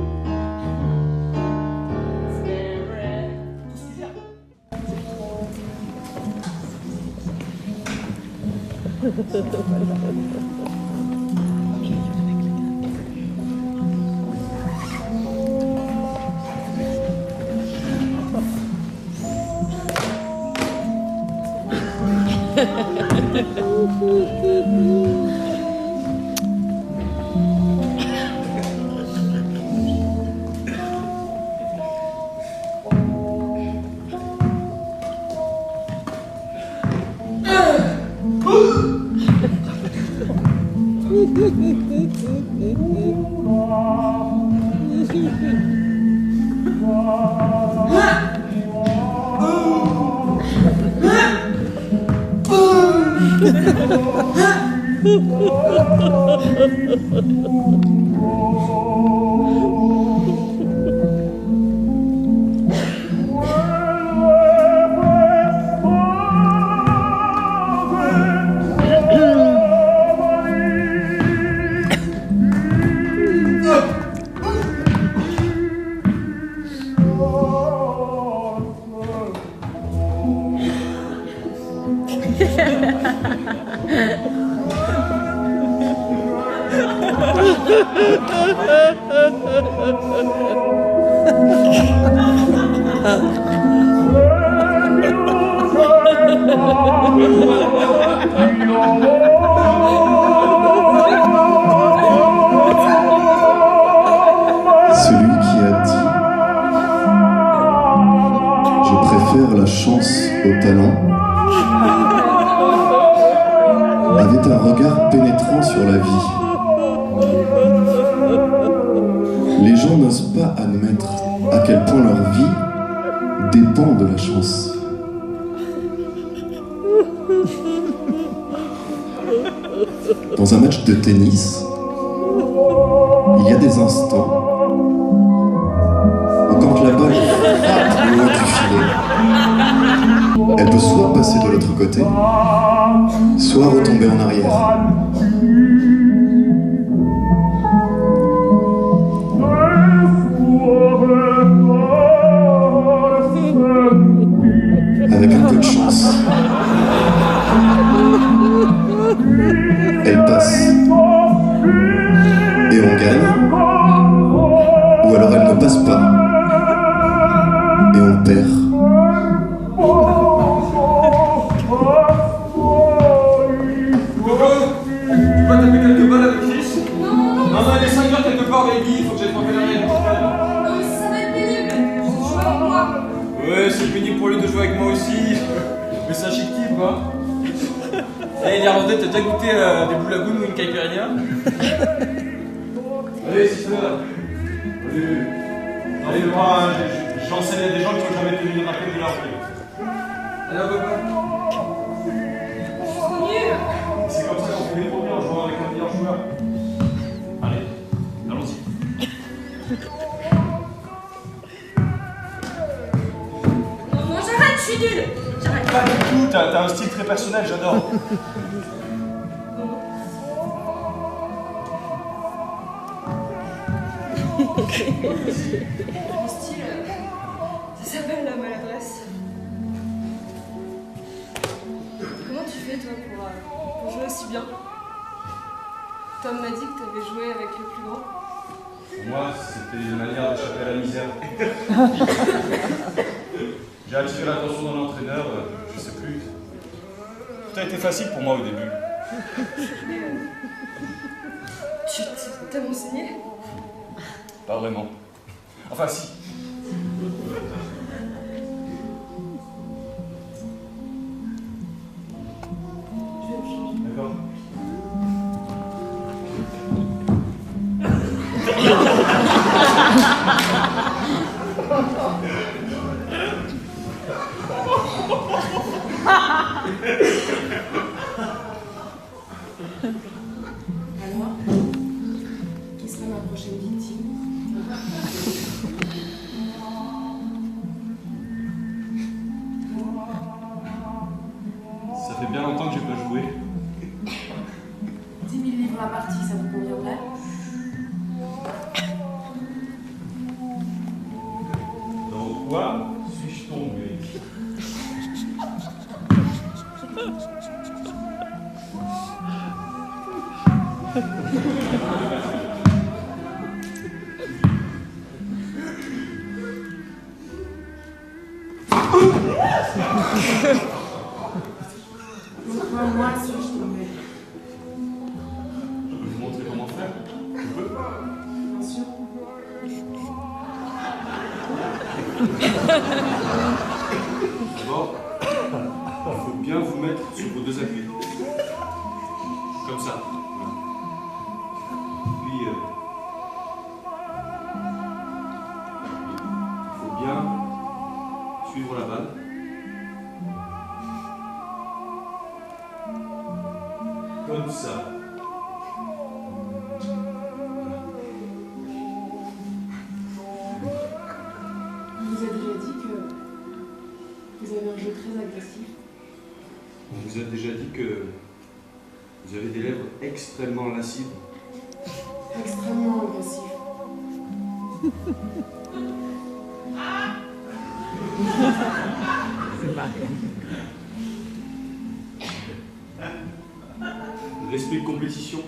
Celui qui a dit « Je préfère la chance au talent » avait un regard pénétrant sur la vie. Les gens n'osent pas admettre à quel point leur vie dépend de la chance. Dans un match de tennis, il y a des instants où quand la balle frappe le haut du filet, Elle peut soit passer de l'autre côté, soit retomber en arrière. Avec un peu de chance, elle passe et on gagne, ou alors elle ne passe pas et on perd. Coco, tu vas taper quelques balles avec Chris? Non, il est 5 heures quelque part, baby, il faut que j'aille frapper l'arrière. Ça va être pénible. Joue avec moi. Ouais, c'est pénible pour lui de jouer avec moi aussi. Mais c'est un chic type, quoi. Hey, l'Irlandais, t'as déjà goûté des boulagounes ou une caipirinha? Allez, sister. Allez, moi, j'enseigne à des gens qui ont jamais tenu une raquette de leur vie. Allez, hop, hop. C'est comme ça qu'on fait des premiers en jouant avec un meilleur joueur. Allez, allons-y. Non, j'arrête, je suis nulle. J'arrête. Pas du tout, t'as un style très personnel, j'adore. Mon style, ça s'appelle la maladresse. Comment tu fais toi pour jouer aussi bien? Tom m'a dit que tu avais joué avec le plus grand. Pour moi, c'était une manière d'échapper à la misère. J'ai attiré l'attention de l'entraîneur, je sais plus. Tout a été facile pour moi au début. Tu t'as enseigné? Pas vraiment. Enfin, si. D'accord. Alors, qui sera ma prochaine victime? Ça fait bien longtemps que j'ai pas joué. 10 000 livres la partie, ça vous conviendrait? Dans quoi suis-je tombé? Pourquoi moi suis-je tombée? Je peux vous montrer comment faire? Je peux? Bien sûr. D'abord, il faut bien vous mettre sur vos deux appuis. Comme ça. Voilà. Puis, il faut bien suivre la balle. Comme ça. On vous a déjà dit que vous avez un jeu très agressif. On vous a déjà dit que vous avez des lèvres extrêmement lascives. Extrêmement agressif. C'est marrant. L'esprit de compétition.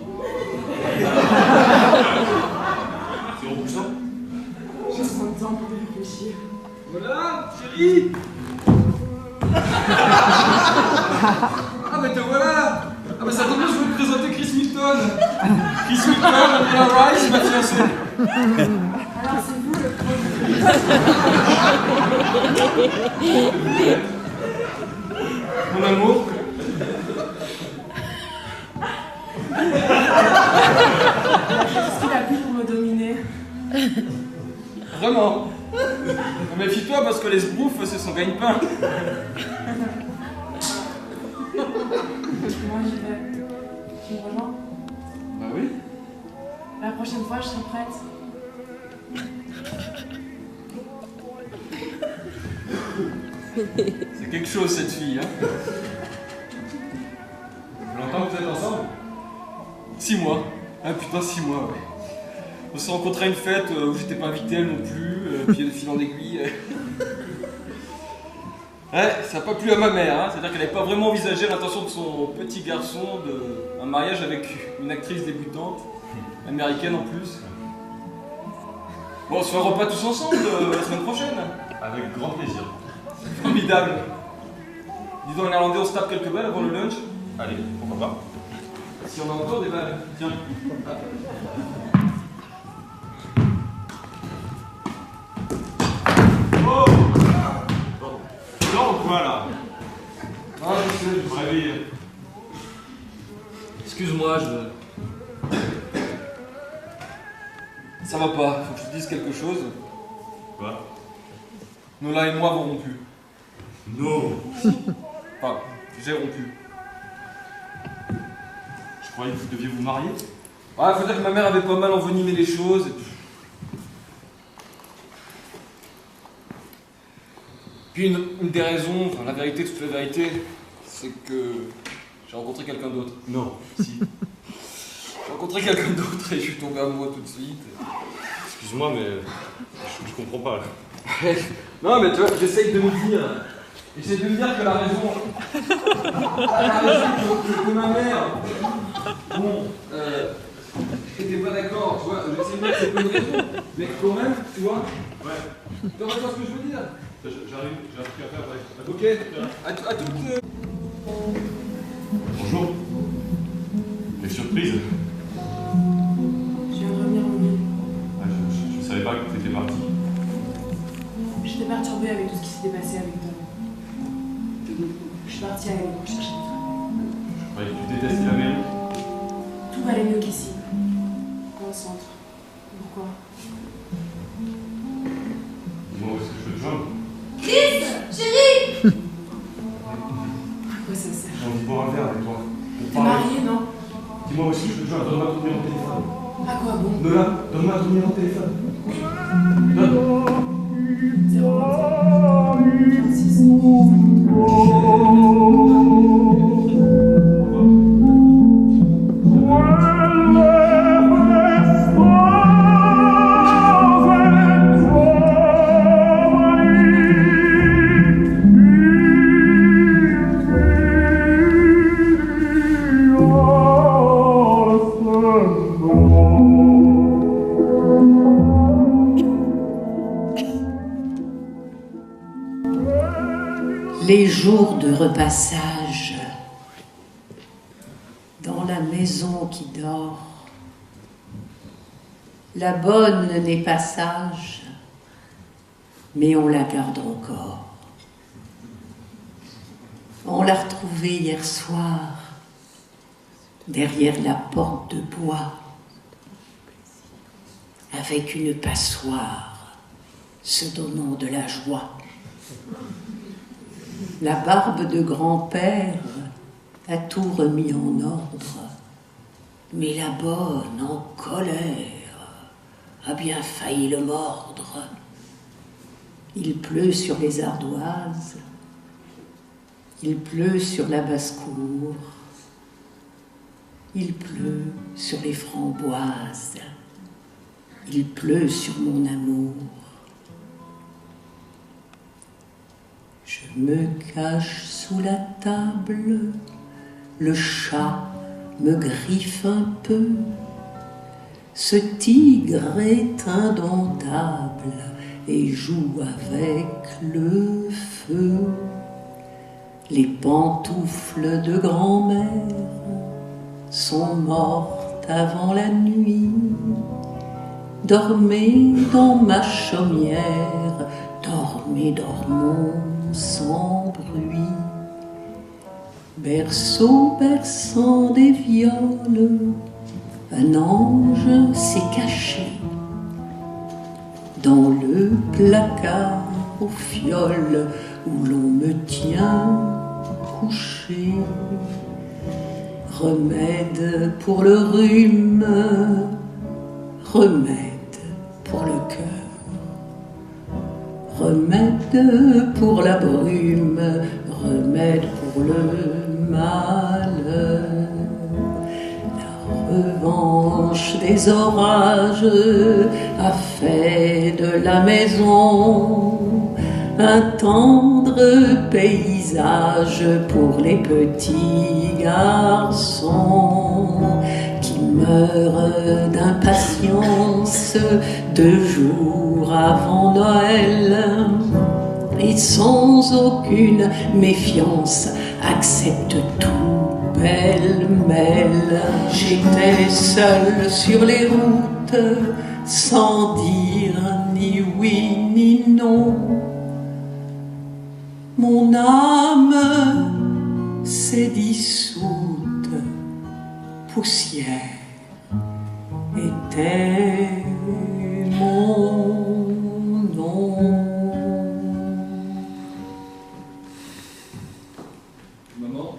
C'est repoussant. J'ai besoin de temps pour réfléchir. Voilà, chérie. Ah mais te voilà. Ah mais ça tombe bien, je vais te présenter Chris Milton. Chris Milton, Amanda Rice, ma fiancée. Alors c'est vous le pro. Mon amour. Qu'est-ce qu'il a pu pour me dominer? Vraiment. Méfie-toi parce que les sbroufs, c'est son gagne-pain. Moi j'y vais. Tu me rejoins? Bah oui. La prochaine fois je serai prête. C'est quelque chose cette fille, hein. Ça fait longtemps que vous êtes ensemble? 6 mois. Ah putain, 6 mois, ouais. On s'est rencontrés à une fête où j'étais pas invité, elle non plus, puis de fil en aiguille. Ouais, ça n'a pas plu à ma mère, hein. C'est-à-dire qu'elle n'avait pas vraiment envisagé l'intention de son petit garçon d'un mariage avec une actrice débutante, américaine en plus. Bon, on se fait un repas tous ensemble la semaine prochaine. Avec grand plaisir. Formidable. Dis donc, en néerlandais, on se tape quelques balles avant le lunch? Allez, pourquoi pas. Si on a encore des balles, tiens. Oh! Pardon. Non, quoi là? Ah, je sais, je me réveille. Excuse-moi, Ça va pas, faut que je te dise quelque chose. Quoi? Nola et moi avons rompu. Non! Enfin, j'ai rompu. Je croyais que vous deviez vous marier. Ouais, faut dire que ma mère avait pas mal envenimé les choses. Et puis une des raisons, enfin la vérité, toute la vérité, c'est que j'ai rencontré quelqu'un d'autre. Non, si. J'ai rencontré quelqu'un d'autre et je suis tombé amoureux tout de suite. Excuse-moi, mais je comprends pas là. Non, mais tu vois, j'essaye de me dire que la raison que ma mère, bon, j'étais pas d'accord, tu vois, j'essaie de dire que c'est pas une raison, mais quand même, tu vois. Ouais. Tu vois ce que je veux dire? J'arrive, j'ai un truc à faire, ouais. Ok, à toutes. Bonjour. Quelle surprise. Je viens de revenir au lit. Ouais, je savais pas que t'étais parti. J'étais perturbée avec tout ce qui s'était passé avec Tom. Je suis partie à Lyon chercher du travail. Je croyais que tu détestais la mairie. Tout va aller mieux qu'ici. Dans le centre. Pourquoi? Dis-moi où est-ce que je peux te joindre? Chris, chérie. À quoi ça sert? J'ai envie de boire un verre avec toi. T'es mariée, non? Dis-moi où est-ce que je peux te joindre? Donne-moi ton numéro de téléphone. À quoi bon? Nola, donne-moi ton numéro de téléphone. Donne. '" Les jours de repassage dans la maison qui dort. La bonne n'est pas sage, mais on la garde encore. On l'a retrouvée hier soir, derrière la porte de bois, avec une passoire, se donnant de la joie. La barbe de grand-père a tout remis en ordre, mais la bonne, en colère, a bien failli le mordre. Il pleut sur les ardoises, il pleut sur la basse-cour, il pleut sur les framboises, il pleut sur mon amour. Je me cache sous la table, le chat me griffe un peu. Ce tigre est indomptable et joue avec le feu. Les pantoufles de grand-mère sont mortes avant la nuit. Dormez dans ma chaumière, dormez, dormons sans bruit. Berceau berçant des violes, un ange s'est caché dans le placard aux fioles où l'on me tient couché. Remède pour le rhume, remède pour le cœur, remède pour la brume, remède pour le mal. La revanche des orages a fait de la maison un tendre paysage pour les petits garçons qui meurent d'impatience 2 jours avant Noël et sans aucune méfiance acceptent tout pêle-mêle. J'étais seul sur les routes sans dire ni oui ni non. Mon âme s'est dissoute, poussière était mon nom. Maman.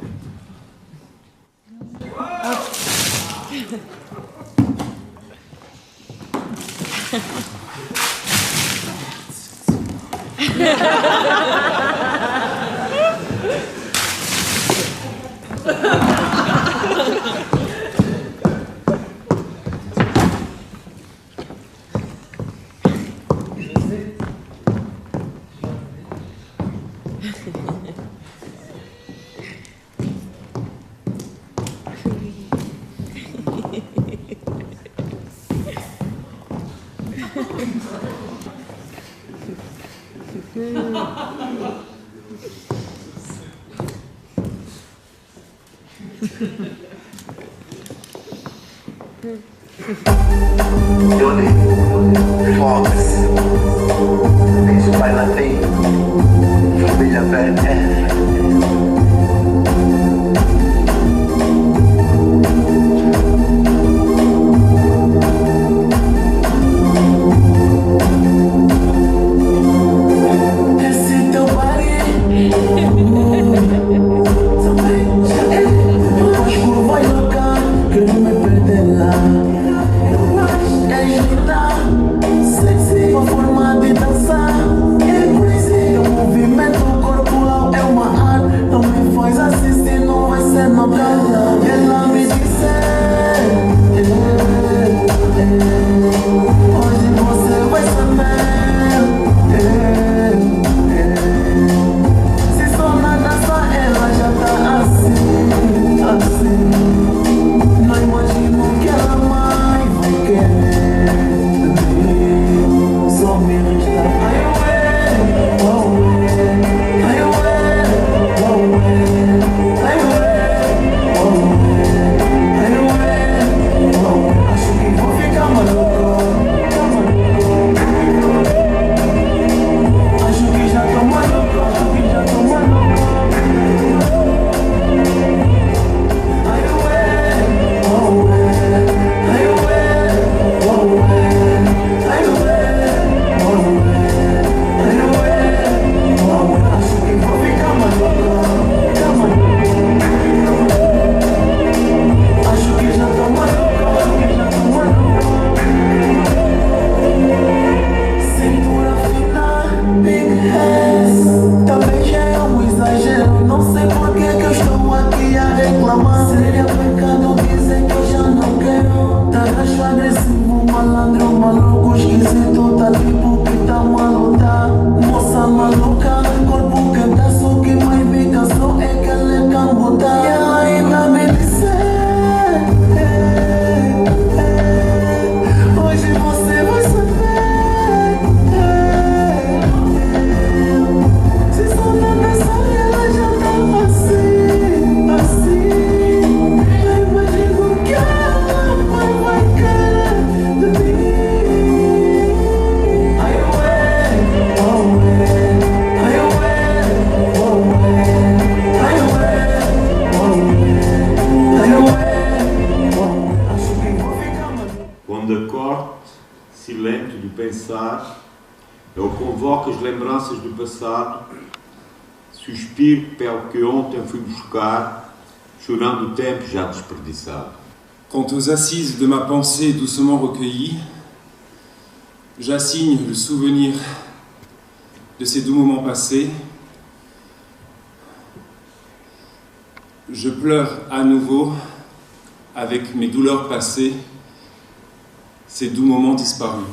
Yoli, Fox, isso vai lá tem, família velha. Esse teu body, também já é, mas por vai louca, que não me perder lá. Sexy, uma forma de dançar. É crazy, o movimento corporal é uma arte. Não me faz assistir, não vai ser novela. Ela me disse, hoje você vai saber. Se só na dança ela já tá assim, assim. Não imagino que ela mais vai querer. Eu convoco as lembranças do passado, suspiro pelo que ontem fui buscar, chorando o tempo já desperdiçado. Quant aux assises de ma pensée doucement recueillie, j'assigne le souvenir de ces doux moments passés. Je pleure à nouveau avec mes douleurs passées, ces doux moments disparus.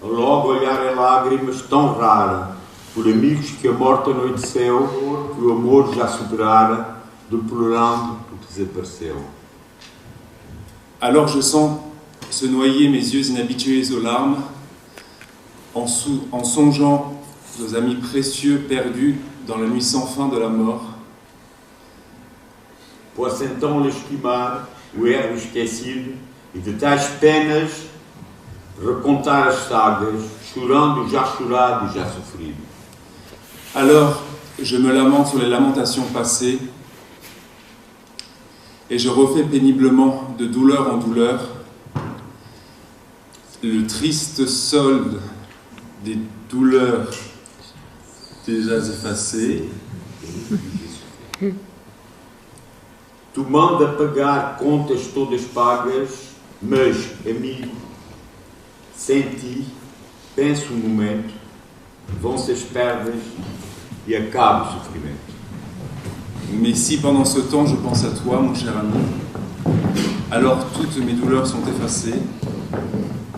Logo olhar em lágrimas tão raras, por amigos que a morte anoiteceu, que o amor já superara, deplorando o que desapareceu. Alors je sens se noyer mes yeux inhabitués aux larmes, en songeant aux amis précieux perdus dans la nuit sans fin de la mort. Posso então lastimar o erro esquecido e de tais penas recontar as sagas, chorando já chorado e já sofrido. Alors je me lamente sur les lamentations passées et je refais péniblement de douleur en douleur le triste solde des douleurs déjà effacées. Tu manda pagar contas todas pagas, mas, amigo, sem ti, penso um momento, vão-se as perdas e acaba o sofrimento. Mais si pendant ce temps je pense à toi, mon cher ami, alors toutes mes douleurs sont effacées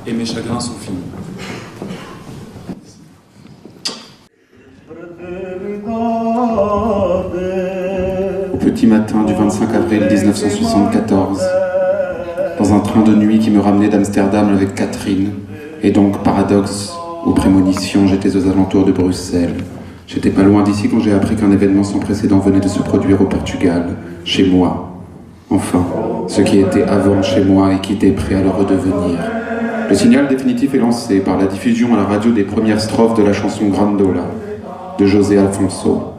et mes chagrins sont finis. Petit matin du 25 avril 1974, dans un train de nuit qui me ramenait d'Amsterdam avec Catherine, et donc paradoxe ou prémonition, j'étais aux alentours de Bruxelles. J'étais pas loin d'ici quand j'ai appris qu'un événement sans précédent venait de se produire au Portugal, chez moi. Enfin, ce qui était avant chez moi et qui était prêt à le redevenir. Le signal définitif est lancé par la diffusion à la radio des premières strophes de la chanson Grandola, de José Alfonso.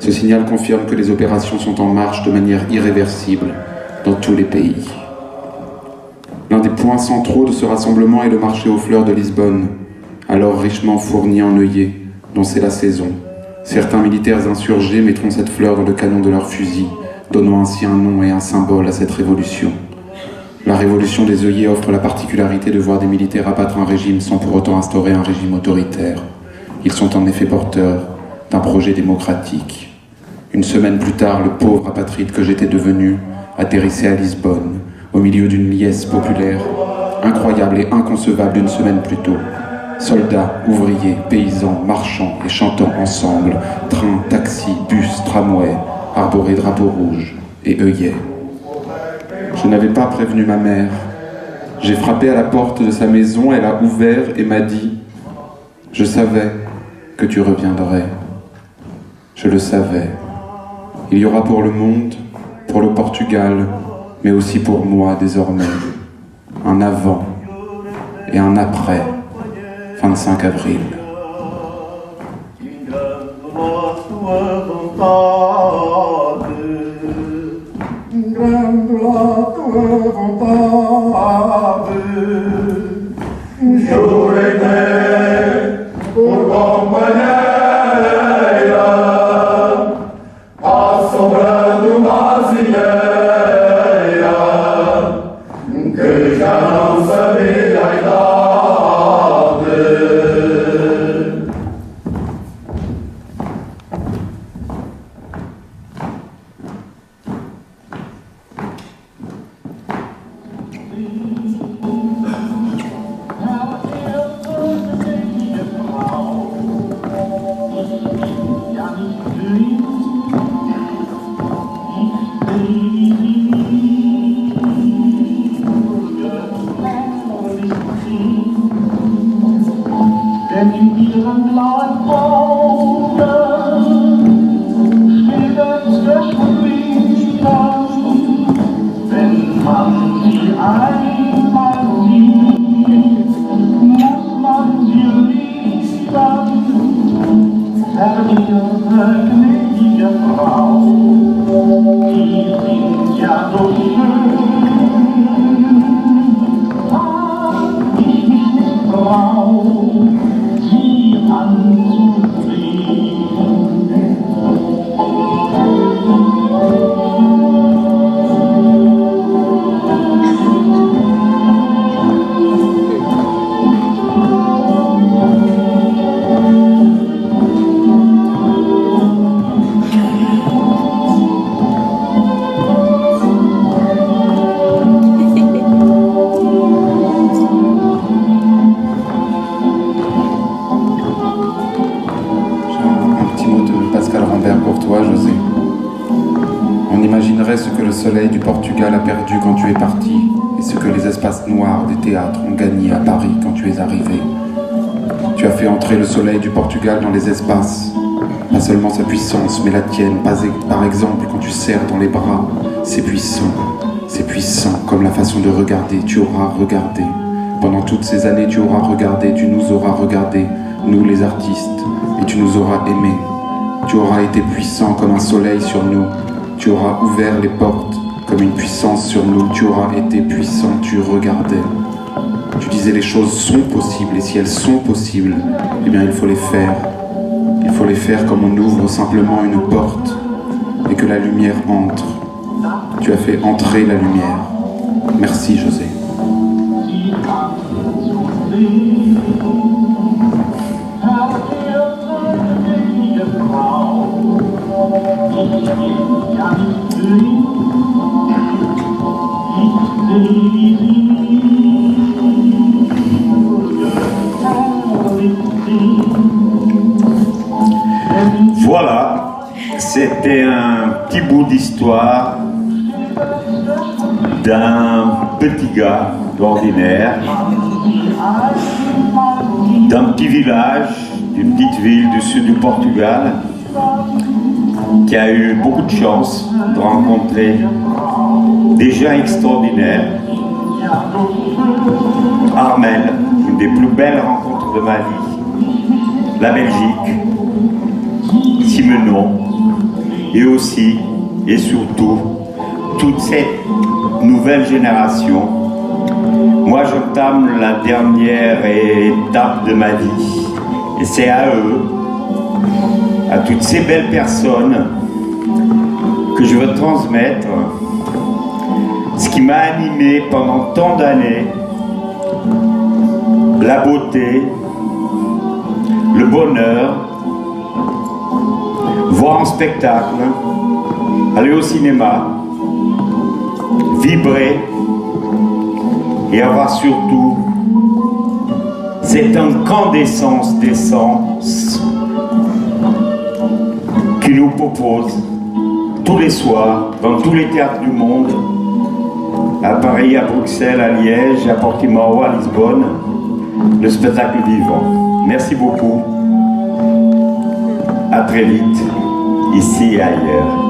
Ce signal confirme que les opérations sont en marche de manière irréversible dans tous les pays. L'un des points centraux de ce rassemblement est le marché aux fleurs de Lisbonne, alors richement fourni en œillets, dont c'est la saison. Certains militaires insurgés mettront cette fleur dans le canon de leurs fusils, donnant ainsi un nom et un symbole à cette révolution. La révolution des œillets offre la particularité de voir des militaires abattre un régime sans pour autant instaurer un régime autoritaire. Ils sont en effet porteurs d'un projet démocratique. Une semaine plus tard, le pauvre apatride que j'étais devenu atterrissait à Lisbonne, au milieu d'une liesse populaire, incroyable et inconcevable une semaine plus tôt. Soldats, ouvriers, paysans, marchands et chantant ensemble, trains, taxis, bus, tramways, arborés drapeaux rouges et œillets. Je n'avais pas prévenu ma mère. J'ai frappé à la porte de sa maison, elle a ouvert et m'a dit « Je savais que tu reviendrais. Je le savais. Il y aura pour le monde, pour le Portugal, mais aussi pour moi désormais, un avant et un après 25 avril. » Jurei-te por companheira, assombrando uma azinheira, que já não sabia a idade. Denn in ihren blauen Augen steht es verschwiegen, wenn man sie einmal sieht, muss man sie lieben. Verehrte gnädige Frau, die sind ja so schön. Ich nicht brauch sie anzusehen. soleil du Portugal a perdu quand tu es parti, et ce que les espaces noirs des théâtres ont gagné à Paris quand tu es arrivé. Tu as fait entrer le soleil du Portugal dans les espaces, pas seulement sa puissance, mais la tienne. Par exemple, quand tu serres dans les bras, c'est puissant comme la façon de regarder. Tu auras regardé. Pendant toutes ces années, tu auras regardé, tu nous auras regardé, nous les artistes, et tu nous auras aimés. Tu auras été puissant comme un soleil sur nous. Tu auras ouvert les portes comme une puissance sur nous. Tu auras été puissant, tu regardais. Tu disais les choses sont possibles, et si elles sont possibles, eh bien il faut les faire. Il faut les faire comme on ouvre simplement une porte et que la lumière entre. Tu as fait entrer la lumière. Merci José. Voilà, c'était un petit bout d'histoire d'un petit gars d'ordinaire, d'un petit village, d'une petite ville du sud du Portugal, qui a eu beaucoup de chance de rencontrer des gens extraordinaires. Armel, une des plus belles rencontres de ma vie, la Belgique, Simenon, et aussi, et surtout, toute cette nouvelle génération. Moi, j'entame la dernière étape de ma vie, et c'est à eux, à toutes ces belles personnes, que je veux transmettre ce qui m'a animé pendant tant d'années, la beauté, le bonheur, voir un spectacle, aller au cinéma, vibrer et avoir surtout cette incandescence d'essence qui nous propose tous les soirs dans tous les théâtres du monde, à Paris, à Bruxelles, à Liège, à Portimão, à Lisbonne, le spectacle vivant. Merci beaucoup. À très vite, ici et ailleurs.